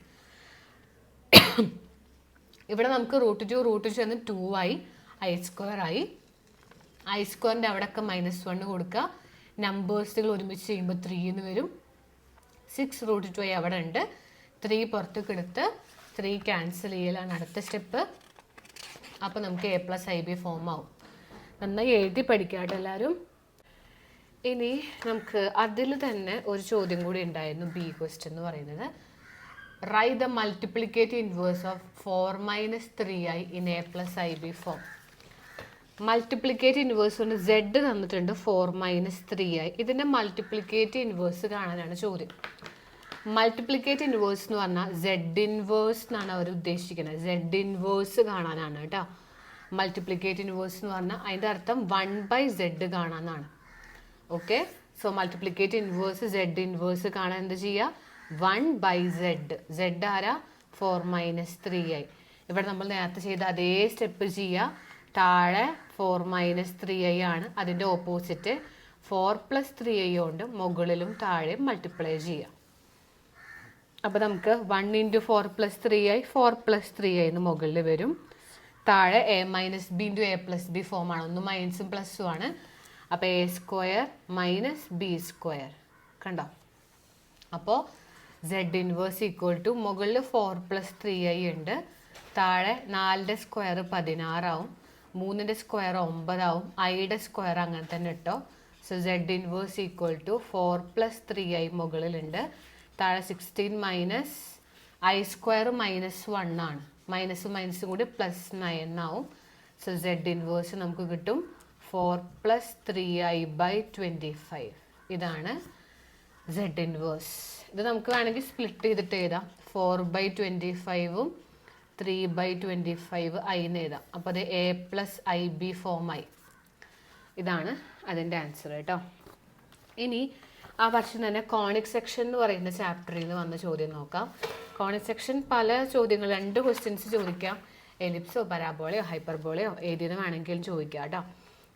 ഇവിടെ നമുക്ക് √2 ചേർന്ന് 2I I² ആയി. I² അവിടെയൊക്കെ -1 കൊടുക്കുക. നമ്പേഴ്സുകൾ ഒരുമിച്ച് ചെയ്യുമ്പോൾ 3 എന്ന് വരും. 6 √2I അവിടെ ഉണ്ട്. 3 പുറത്തേക്ക് എടുത്ത് 3 ക്യാൻസൽ ചെയ്യലാണ് അടുത്ത സ്റ്റെപ്പ്. അപ്പോൾ നമുക്ക് A + IB ഫോം ആവും. നന്നായി എഴുതി പഠിക്കാട്ടോ എല്ലാവരും. ഇനി നമുക്ക് അതിൽ തന്നെ ഒരു ചോദ്യം കൂടി ഉണ്ടായിരുന്നു, B ക്വസ്റ്റ്യൻ എന്ന് പറയുന്നത്. Write the multiplicative inverse of 4 - 3I in A + IB form. Multiplicative inverse കൊണ്ട് Z തന്നിട്ടുണ്ട് 4 - 3I. ഇതിൻ്റെ മൾട്ടിപ്ലിക്കേറ്റീവ് ഇൻവേഴ്സ് കാണാനാണ് ചോദ്യം. മൾട്ടിപ്ലിക്കേറ്റീവ് ഇൻവേഴ്സ് എന്ന് പറഞ്ഞാൽ Z ഇൻവേഴ്സ് എന്നാണ് അവർ ഉദ്ദേശിക്കുന്നത്. Z ഇൻവേഴ്സ് കാണാനാണ് കേട്ടോ. മൾട്ടിപ്ലിക്കേറ്റീവ് ഇൻവേഴ്സ് എന്ന് പറഞ്ഞാൽ അതിൻ്റെ അർത്ഥം 1/Z കാണാനാണ്. Okay, so multiplicative inverse Z inverse കാണാൻ എന്ത് ചെയ്യുക? 1/Z. Z ആരാ? 4 - 3I. ഇവിടെ നമ്മൾ നേരത്തെ ചെയ്ത അതേ സ്റ്റെപ്പ് ചെയ്യുക. താഴെ 4 - 3I ആണ്. അതിൻ്റെ ഓപ്പോസിറ്റ് 4 + 3I കൊണ്ട് മുകളിലും താഴെ മൾട്ടിപ്ലൈ ചെയ്യുക. അപ്പോൾ നമുക്ക് 1 × 4 + 3I 4 + 3I എന്ന് മുകളിൽ വരും. താഴെ A - B × A + B ഫോമാണ്. ഒന്ന് മൈനസും പ്ലസും ആണ്. അപ്പോൾ A² - B². കണ്ടോ? അപ്പോൾ Z ഇൻവേഴ്സ് = മുകളിൽ 4 + 3I ഉണ്ട്. താഴെ 4ന്റെ സ്ക്വയർ 16 ആവും. 3ന്റെ സ്ക്വയർ 9 ആവും. Iയുടെ സ്ക്വയർ അങ്ങനെ തന്നെ ഇട്ടോ. സോ Z ഇൻവേഴ്സ് = 4 + 3I മുകളിലുണ്ട്. താഴെ 16 - I² -1 ആണ്. മൈനസും മൈനസും കൂടി +9 ആവും. സോ Z ഇൻവേഴ്സ് നമുക്ക് കിട്ടും 4 + 3I/25. ഇതാണ് Z ഇൻവേഴ്സ്. ഇത് നമുക്ക് വേണമെങ്കിൽ സ്പ്ലിറ്റ് ചെയ്തിട്ട് എഴുതാം. 4/25ഉം 3/25 I എന്ന് എഴുതാം. അപ്പോൾ അത് A + IB ഫോമായി. ഇതാണ് അതിൻ്റെ ആൻസർ കേട്ടോ. ഇനി ആ വർഷം തന്നെ കോണിക് സെക്ഷൻ എന്ന് പറയുന്ന ചാപ്റ്ററിൽ നിന്ന് വന്ന ചോദ്യം നോക്കാം. കോണിക് സെക്ഷൻ പല ചോദ്യങ്ങൾ 2 ക്വസ്റ്റ്യൻസ് ചോദിക്കാം. എലിപ്സോ പരാബോളയോ ഹൈപ്പർബോളയോ ഏതിന് വേണമെങ്കിലും ചോദിക്കാം കേട്ടോ.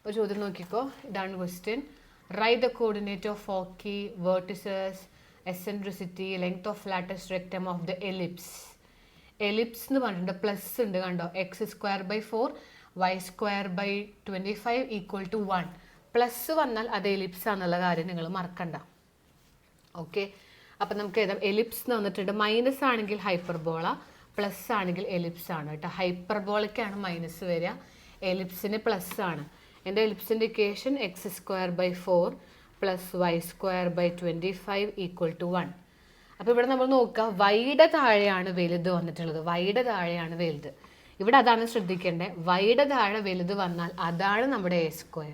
ഒരു ചോദ്യം നോക്കിക്കോ. ഇതാണ് question. Write the coordinate of 4 key vertices eccentricity, length of latus rectum of the ellipse. Ellipse എന്ന് പറഞ്ഞിട്ടുണ്ട്, പ്ലസ് ഉണ്ട് കണ്ടോ, x²/4 y²/25 = 1. പ്ലസ് വന്നാൽ അത് എലിപ്സ് ആണെന്നുള്ള കാര്യം നിങ്ങൾ മറക്കണ്ട. ഓക്കെ, അപ്പം നമുക്ക് എഴുതാം എലിപ്സ് എന്ന് വന്നിട്ടുണ്ട്. മൈനസ് ആണെങ്കിൽ ഹൈപ്പർബോള, പ്ലസ് ആണെങ്കിൽ എലിപ്സ് ആണ് കേട്ടോ. ഹൈപ്പർബോളയ്ക്കാണ് മൈനസ് വരിക, എലിപ്സിന് പ്ലസ് ആണ്. എൻ്റെ എലിപ്സിൻ്റെ ഇക്വേഷൻ x²/4 + y²/25 = 1. അപ്പോൾ ഇവിടെ നമ്മൾ നോക്കുക, വൈയുടെ താഴെയാണ് വലുത് വന്നിട്ടുള്ളത്, വൈയുടെ താഴെയാണ് വലുത്. ഇവിടെ അതാണ് ശ്രദ്ധിക്കേണ്ടത്, വൈയുടെ താഴെ വലുത് വന്നാൽ അതാണ് നമ്മുടെ a².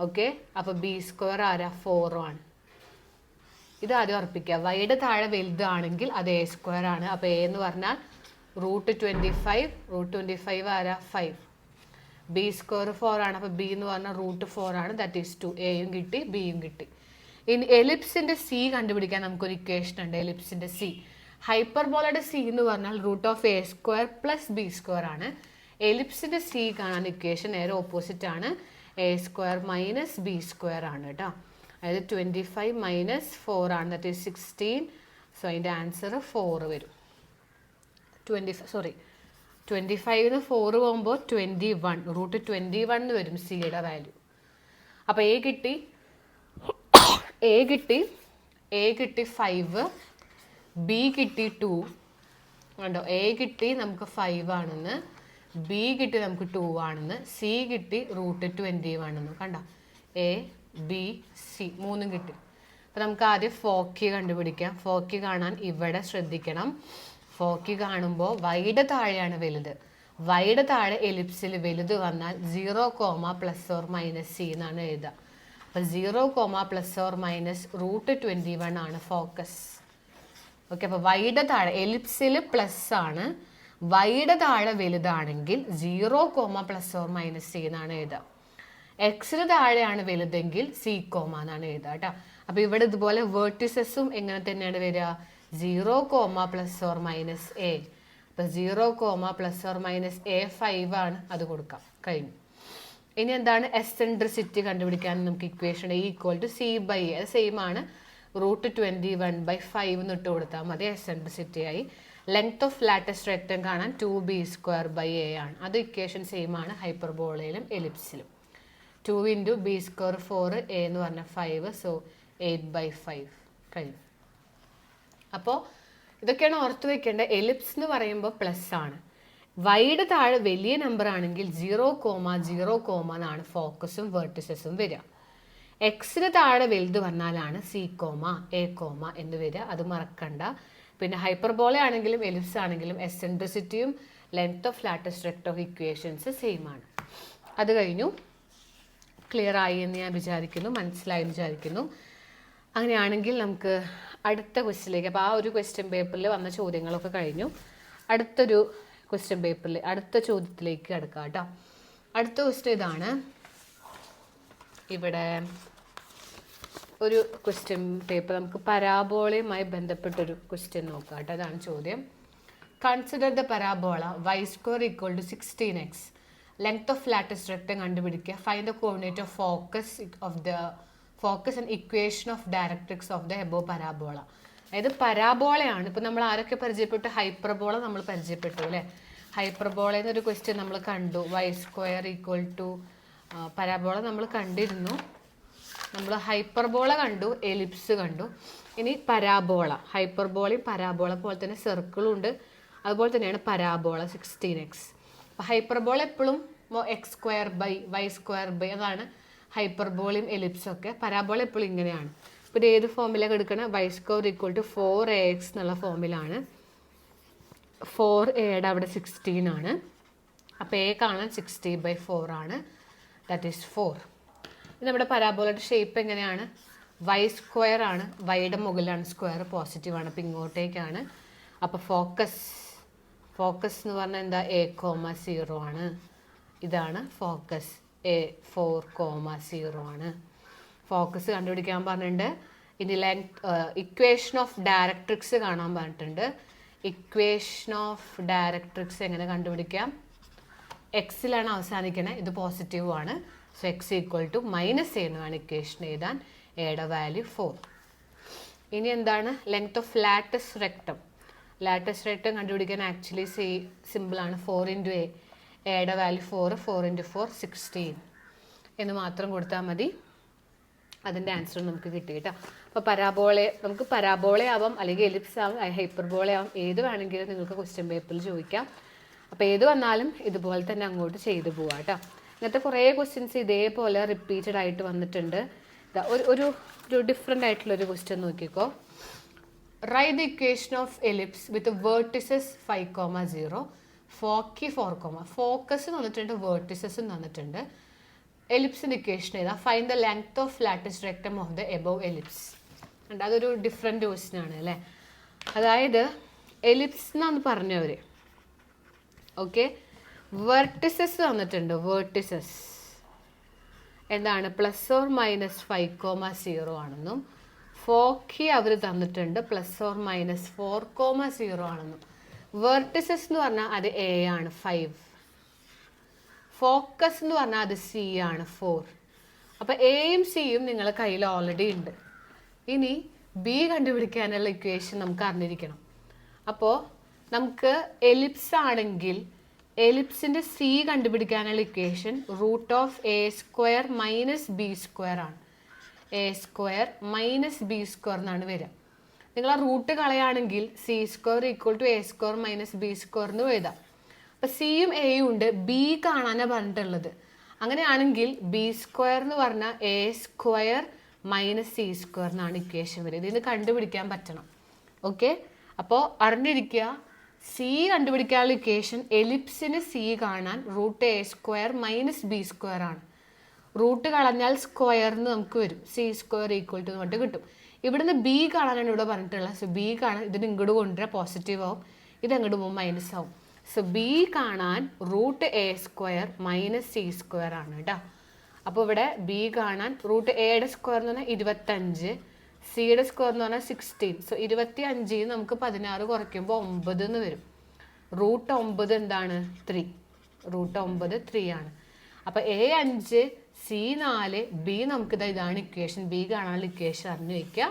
ഓക്കെ, അപ്പോൾ b² ആരാ, 4 ആണ്. ഇത് ആദ്യം ഉറപ്പിക്കുക, വൈയുടെ താഴെ വലുതാണെങ്കിൽ അത് a² ആണ്. അപ്പോൾ a എന്ന് പറഞ്ഞാൽ √25, √25 ആരാ, 5. b² 4 ആണ്, അപ്പോൾ b എന്ന് പറഞ്ഞാൽ √4 ആണ്, ദാറ്റ് ഈസ് 2. എയും കിട്ടി, ബിയും കിട്ടി. ഇനി എലിപ്സിൻ്റെ സി കണ്ടുപിടിക്കാൻ നമുക്കൊരു ഇക്വേഷൻ ഉണ്ട്, എലിപ്സിൻ്റെ സി. ഹൈപ്പർബോളയുടെ സി എന്ന് പറഞ്ഞാൽ √a² + b² ആണ്. എലിപ്സിൻ്റെ സി കാണാൻ ഇക്വേഷൻ നേരെ ഓപ്പോസിറ്റ് ആണ്, a² - b² ആണ് കേട്ടോ. അതായത് 25 - 4 ആണ്, ദാറ്റ് ഈസ് 16. സോ അതിൻ്റെ ആൻസർ 4 വരും. 25 4 പോകുമ്പോൾ 21, √21 വരും സിയുടെ വാല്യൂ. അപ്പോൾ എ കിട്ടി 5, ബി കിട്ടി 2 കണ്ടോ. എ കിട്ടി നമുക്ക് 5 ആണെന്ന്, ബി കിട്ടി നമുക്ക് 2 ആണെന്ന്, സി കിട്ടി √21 ആണെന്ന് കണ്ടോ. എ ബി സി 3 കിട്ടി. അപ്പോൾ നമുക്ക് ആദ്യം ഫോക്കി കണ്ടുപിടിക്കാം. ഫോക്കി കാണാൻ ഇവിടെ ശ്രദ്ധിക്കണം. ഫോക്കി കാണുമ്പോൾ വൈയുടെ താഴെയാണ് വലുത്, വൈയുടെ താഴെ എലിപ്സിൽ വലുത് വന്നാൽ 0, ±c എന്നാണ് എഴുതുക. അപ്പോൾ 0, ±√21 ആണ് ഫോക്കസ്. ഓക്കെ, അപ്പോൾ വൈയുടെ താഴെ എലിപ്സിൽ പ്ലസ് ആണ്, വൈയുടെ താഴെ വലുതാണെങ്കിൽ 0, ±c എന്നാണ് എഴുതുക. എക്സിന് താഴെയാണ് വലുതെങ്കിൽ c, എന്നാണ് എഴുതുക കേട്ടോ. അപ്പോൾ ഇവിടെ ഇതുപോലെ വേർട്ടിസസും എങ്ങനെ തന്നെയാണ് വരിക, 0, ±a. അപ്പോൾ 0, ±a 5 ആണ്, അത് കൊടുക്കാം, കഴിഞ്ഞു. ഇനി എന്താണ് എസെൻട്രിസിറ്റി കണ്ടുപിടിക്കാൻ നമുക്ക് ഇക്വേഷൻ a = c/a, അത് സെയിം ആണ്, √21/5 എന്ന് ഇട്ട് കൊടുത്താൽ മതി, എസെൻട്രിസിറ്റി ആയി. ലെങ്ത് ഓഫ് ലാറ്റസ്റ്റ് റെക്റ്റം കാണാൻ 2b²/a ആണ്, അത് ഇക്വേഷൻ സെയിം ആണ് ഹൈപ്പർബോളയിലും എലിപ്സിലും. 2 × b² 4, a എന്ന് പറഞ്ഞാൽ 5, സോ 8/5 കഴിഞ്ഞു. അപ്പോൾ ഇതൊക്കെയാണ് ഓർത്ത് വെക്കേണ്ടത്. എലിപ്സ് എന്ന് പറയുമ്പോൾ പ്ലസ് ആണ്, വൈയുടെ താഴെ വലിയ നമ്പർ ആണെങ്കിൽ 0, 0, എന്നാണ് ഫോക്കസും വേർട്ടിസസും വരിക. എക്സിന് താഴെ വലുത് വന്നാലാണ് c, a, എന്ന് വരിക, അത് മറക്കണ്ട. പിന്നെ ഹൈപ്പർബോള ആണെങ്കിലും എലിപ്സ് ആണെങ്കിലും എസെൻട്രിസിറ്റിയും length of latus rectum equations same ആണ്. അത് കഴിഞ്ഞു. ക്ലിയർ ആയി എന്ന് ഞാൻ വിചാരിക്കുന്നു, മനസ്സിലായി എന്ന് വിചാരിക്കുന്നു. അങ്ങനെയാണെങ്കിൽ നമുക്ക് അടുത്ത ക്വസ്റ്റ്യനിലേക്ക്, അപ്പോൾ ആ ഒരു ക്വസ്റ്റ്യൻ പേപ്പറിൽ വന്ന ചോദ്യങ്ങളൊക്കെ കഴിഞ്ഞു. അടുത്തൊരു ക്വസ്റ്റ്യൻ പേപ്പറിൽ അടുത്ത ചോദ്യത്തിലേക്ക് കിടക്കാം കേട്ടോ. അടുത്ത ക്വസ്റ്റ്യൻ ഇതാണ്. ഇവിടെ ഒരു ക്വസ്റ്റ്യൻ പേപ്പർ നമുക്ക് പരാബോളയുമായി ബന്ധപ്പെട്ടൊരു ക്വസ്റ്റ്യൻ നോക്കാം കേട്ടോ. അതാണ് ചോദ്യം. Consider the parabola y² = 16x. Length of latus rectum കണ്ടുപിടിക്കുക. Find the coordinate of focus and equation of directrix of the above parabola. അതായത് പരാബോളയാണ്. ഇപ്പം നമ്മൾ ആരൊക്കെ പരിചയപ്പെട്ടു, ഹൈപ്പർബോള നമ്മൾ പരിചയപ്പെട്ടു അല്ലേ. ഹൈപ്പർബോളയിൽ നിന്നൊരു ക്വസ്റ്റ്യൻ നമ്മൾ കണ്ടു, y² = പരാബോള നമ്മൾ കണ്ടിരുന്നു. നമ്മൾ ഹൈപ്പർബോള കണ്ടു, എലിപ്സ് കണ്ടു. ഇനി പരാബോള, ഹൈപ്പർബോളയും പരാബോള പോലെ തന്നെ സർക്കിളും ഉണ്ട്, അതുപോലെ തന്നെയാണ് പരാബോള 16x. അപ്പോൾ ഹൈപ്പർബോള എപ്പോഴും x²/y², അതാണ് ഹൈപ്പർബോളയും എലിപ്സും ഒക്കെ. പരാബോള എപ്പോഴും ഇങ്ങനെയാണ്. ഇപ്പോൾ ഇത് ഏത് ഫോമിലാണ് എടുക്കണം, y² = 4ax എന്നുള്ള ഫോമിലാണ്. 4a അവിടെ 16 ആണ്, അപ്പോൾ a കാണാൻ 60/4 ആണ്, ദാറ്റ് ഈസ് 4. നമ്മുടെ പരാബോളയുടെ ഷേപ്പ് എങ്ങനെയാണ്, y² ആണ്, വൈയുടെ മുകളിലാണ് സ്ക്വയർ, പോസിറ്റീവാണ്, അപ്പോൾ ഇങ്ങോട്ടേക്കാണ്. അപ്പോൾ ഫോക്കസ് എന്ന് പറഞ്ഞാൽ എന്താ, a, 0 ആണ്. ഇതാണ് ഫോക്കസ്, a 4, 0 ആണ്. ഫോക്കസ് കണ്ടുപിടിക്കാൻ പറഞ്ഞിട്ടുണ്ട്. ഇനി ഇക്വേഷൻ ഓഫ് ഡയറക്ട്രിക്സ് കാണാൻ പറഞ്ഞിട്ടുണ്ട്. ഇക്വേഷൻ ഓഫ് ഡയറക്ട്രിക്സ് എങ്ങനെ കണ്ടുപിടിക്കാം, എക്സിലാണ് അവസാനിക്കണേ, ഇത് പോസിറ്റീവ് ആണ്. സോ x = -a എന്ന് വേണം ഇക്വേഷൻ എഴുതാൻ. എയുടെ വാല്യൂ 4. ഇനി എന്താണ് length of latus rectum. Latus rectum കണ്ടുപിടിക്കാൻ ആക്ച്വലി സിമ്പിളാണ്. 4 × a, എയുടെ വാല്യൂ 4, 4 × 4 16 എന്ന് മാത്രം കൊടുത്താൽ മതി. അതിൻ്റെ ആൻസർ നമുക്ക് കിട്ടി കേട്ടോ. അപ്പോൾ നമുക്ക് പരാബോള ആവാം, അല്ലെങ്കിൽ എലിപ്സ് ആവാം, ഹൈപ്പർബോള ആവാം, ഏത് വേണമെങ്കിലും നിങ്ങൾക്ക് ക്വസ്റ്റ്യൻ പേപ്പറിൽ ചോദിക്കാം. അപ്പോൾ ഏത് വന്നാലും ഇതുപോലെ തന്നെ അങ്ങോട്ട് ചെയ്തു പോവാം കേട്ടോ. ഇങ്ങനത്തെ കുറേ ക്വസ്റ്റ്യൻസ് ഇതേപോലെ റിപ്പീറ്റഡ് ആയിട്ട് വന്നിട്ടുണ്ട്. ഒരു ഡിഫറെൻ്റ് ആയിട്ടുള്ളൊരു ക്വസ്റ്റ്യൻ നോക്കിക്കോ. Write the equation of ellipse with vertices 5,0, ഫോക്കി 4, focus തന്നിട്ടുണ്ട്, വേർട്ടിസസും തന്നിട്ടുണ്ട്. എലിപ്സിൻ്റെ ഇക്വേഷൻ ഏതാ? Find the length of lattice rectum of the above ellipse. ഉണ്ട്, അതൊരു ഡിഫറെൻറ്റ് ക്വസ്റ്റ്യൻ ആണ് അല്ലേ. അതായത് എലിപ്സ് എന്നാണ് പറഞ്ഞവർ. ഓക്കെ, വെർട്ടിസസ് തന്നിട്ടുണ്ട്. വെർട്ടിസസ് എന്താണ്? ±5,0 ആണെന്നും ഫോക്കി അവർ തന്നിട്ടുണ്ട് ±4,0 ആണെന്നും. വെർട്ടിസസ് എന്ന് പറഞ്ഞാൽ അത് എ ആണ് 5, ഫോക്കസ് എന്ന് പറഞ്ഞാൽ അത് സി ആണ് 4. അപ്പോൾ എയും സിയും നിങ്ങളുടെ കയ്യിൽ ഓൾറെഡി ഉണ്ട്. ഇനി ബി കണ്ടുപിടിക്കാനുള്ള ഇക്വേഷൻ നമുക്ക് അറിഞ്ഞിരിക്കണം. അപ്പോൾ നമുക്ക് എലിപ്സ് ആണെങ്കിൽ എലിപ്സിൻ്റെ സി കണ്ടുപിടിക്കാനുള്ള ഇക്വേഷൻ √(a² - b² ആണ്. a² - b² എന്നാണ് വരിക. നിങ്ങൾ ആ റൂട്ട് കളയാണെങ്കിൽ c² = a² - b² എന്ന് എഴുതാം. അപ്പം സിയും എയും ഉണ്ട്, ബി കാണാനാണ് പറഞ്ഞിട്ടുള്ളത്. അങ്ങനെയാണെങ്കിൽ b² എന്ന് പറഞ്ഞാൽ a² - c² എന്നാണ് ഇക്വേഷൻ വരിക. ഇതിന് കണ്ടുപിടിക്കാൻ പറ്റണം. ഓക്കെ, അപ്പോൾ അറിഞ്ഞിരിക്കുക, സി കണ്ടുപിടിക്കാനുള്ള ഇക്വേഷൻ എലിപ്സിന് സി കാണാൻ √(a² - b² ആണ്. റൂട്ട് കളഞ്ഞാൽ സ്ക്വയറിന് നമുക്ക് വരും, c² = എന്ന് പറഞ്ഞിട്ട് കിട്ടും. ഇവിടുന്ന് ബി കാണാനാണ് ഇവിടെ പറഞ്ഞിട്ടുള്ളത്. സോ ബി കാണാൻ ഇതിന് ഇങ്ങോട്ട് കൊണ്ടുവരാൻ പോസിറ്റീവ് ആവും, ഇത് അങ്ങോട്ട് പോകുമ്പോൾ മൈനസ് ആവും. സോ ബി കാണാൻ √(a² - c² ആണ് കേട്ടോ. അപ്പോൾ ഇവിടെ ബി കാണാൻ √(a)യുടെ സ്ക്വയർ എന്ന് പറഞ്ഞാൽ 25, സിയുടെ സ്ക്വയർ എന്ന് പറഞ്ഞാൽ 16. സോ 25 നമുക്ക് 16 കുറയ്ക്കുമ്പോൾ 9 എന്ന് വരും. √9 എന്താണ്? 3. √9 3 ആണ്. അപ്പോൾ A5, C4, B നമുക്ക് ഇതാണ് ഇക്വേഷൻ. ബി കാണാനുള്ള ഇക്വേഷൻ അറിഞ്ഞു വയ്ക്കുക,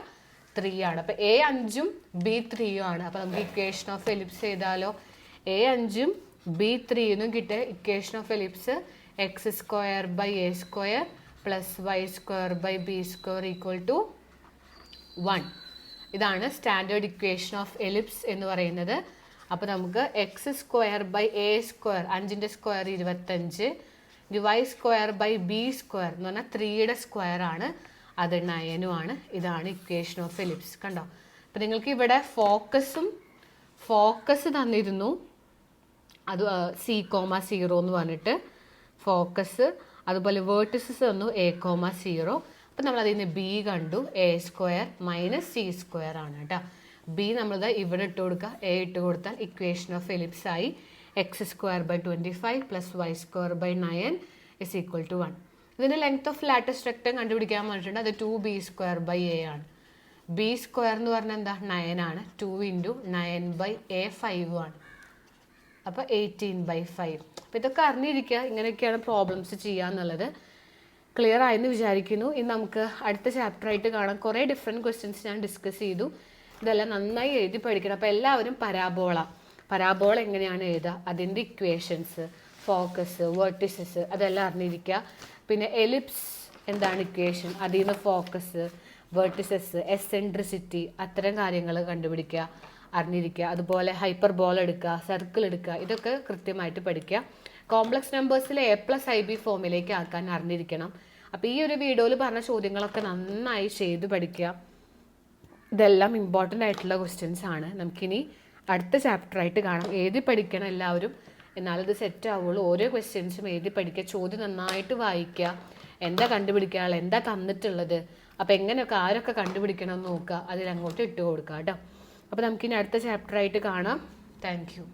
3 ആണ്. അപ്പോൾ A5ഉം B3ഉം ആണ്. അപ്പോൾ നമുക്ക് ഇക്വേഷൻ ഓഫ് എലിപ്സ് ചെയ്താലോ? A5ഉം B3നും കിട്ടിയ equation of ellipse x² / a² + y² / b² = 1. ഇതാണ് സ്റ്റാൻഡേർഡ് ഇക്വേഷൻ ഓഫ് എലിപ്സ് എന്ന് പറയുന്നത്. അപ്പോൾ നമുക്ക് x² / a², 5ൻ്റെ square 25, y² / b² എന്ന് പറഞ്ഞാൽ 3യുടെ സ്ക്വയർ ആണ്, അത് 9 ആണ്. ഇതാണ് ഇക്വേഷൻ ഓഫ് എലിപ്സ്. കണ്ടോ? അപ്പോൾ നിങ്ങൾക്ക് ഇവിടെ ഫോക്കസ് തന്നിരുന്നു, അത് c,0 എന്ന് പറഞ്ഞിട്ട് ഫോക്കസ്. അതുപോലെ വേർട്ടിസസ് തന്നു a,0. അപ്പം നമ്മൾ അതിൽ നിന്ന് ബി കണ്ടു, a² - c² ആണ് കേട്ടോ. ബി നമ്മളിത് ഇവിടെ ഇട്ട് കൊടുക്കുക, എ ഇട്ട് കൊടുത്താൽ ഇക്വേഷൻ ഓഫ് എലിപ്സ് ആയി. x² / 25 + y² / 9 = 1. ഇതിൻ്റെ ലെങ്ത് ഓഫ് ലാറ്റിസ് റെക്ടം കണ്ടുപിടിക്കാൻ പറഞ്ഞിട്ടുണ്ട്, അത് 2b² / a ആണ്. b² എന്ന് പറഞ്ഞാൽ എന്താ? 9 ആണ്. 2 × 9/a 5 ആണ്. അപ്പോൾ 18/5. അപ്പോൾ ഇതൊക്കെ അറിഞ്ഞിരിക്കുക, ഇങ്ങനെയൊക്കെയാണ് പ്രോബ്ലംസ് ചെയ്യുക എന്നുള്ളത്. ക്ലിയർ ആയെന്ന് വിചാരിക്കുന്നു. ഇനി നമുക്ക് അടുത്ത ചാപ്റ്ററായിട്ട് കാണാം. കുറേ ഡിഫറെൻറ്റ് ക്വസ്റ്റ്യൻസ് ഞാൻ ഡിസ്കസ് ചെയ്തു. ഇതെല്ലാം നന്നായി എഴുതി പഠിക്കണം. അപ്പോൾ എല്ലാവരും പരാബോള എങ്ങനെയാണ് എഴുതുക, അതിൻ്റെ ഇക്വേഷൻസ്, ഫോക്കസ്, വെർട്ടിസസ് അതെല്ലാം അറിഞ്ഞിരിക്കുക. പിന്നെ എലിപ്സ് എന്താണ് ഇക്വേഷൻ, അതിൽ നിന്ന് ഫോക്കസ്, വെർട്ടിസസ്, എസെൻട്രിസിറ്റി, അത്തരം കാര്യങ്ങൾ കണ്ടുപിടിക്കുക, അറിഞ്ഞിരിക്കുക. അതുപോലെ ഹൈപ്പർബോള എടുക്കുക, സർക്കിൾ എടുക്കുക, ഇതൊക്കെ കൃത്യമായിട്ട് പഠിക്കുക. കോംപ്ലക്സ് നമ്പേഴ്സിലെ A+IB ഫോമിലേക്ക് ആക്കാൻ അറിഞ്ഞിരിക്കണം. അപ്പോൾ ഈ ഒരു വീഡിയോയിൽ പറഞ്ഞ ചോദ്യങ്ങളൊക്കെ നന്നായി ചെയ്ത് പഠിക്കുക. ഇതെല്ലാം ഇമ്പോർട്ടൻ്റ് ആയിട്ടുള്ള ക്വസ്റ്റ്യൻസ് ആണ്. നമുക്കിനി അടുത്ത ചാപ്റ്ററായിട്ട് കാണാം. എഴുതി പഠിക്കണം എല്ലാവരും, എന്നാലത് സെറ്റ് ആവുള്ളൂ. ഓരോ ക്വസ്റ്റ്യൻസും എഴുതി പഠിക്കുക, ചോദ്യം നന്നായിട്ട് വായിക്കുക, എന്താ കണ്ടുപിടിക്കാനുള്ളത്, എന്താ തന്നിട്ടുള്ളത്, അപ്പോൾ എങ്ങനെയൊക്കെ ആരൊക്കെ കണ്ടുപിടിക്കണം എന്ന് നോക്കുക, അതിലങ്ങോട്ട് ഇട്ട് കൊടുക്കുക കേട്ടോ. അപ്പോൾ നമുക്കിനി അടുത്ത ചാപ്റ്ററായിട്ട് കാണാം. Thank you.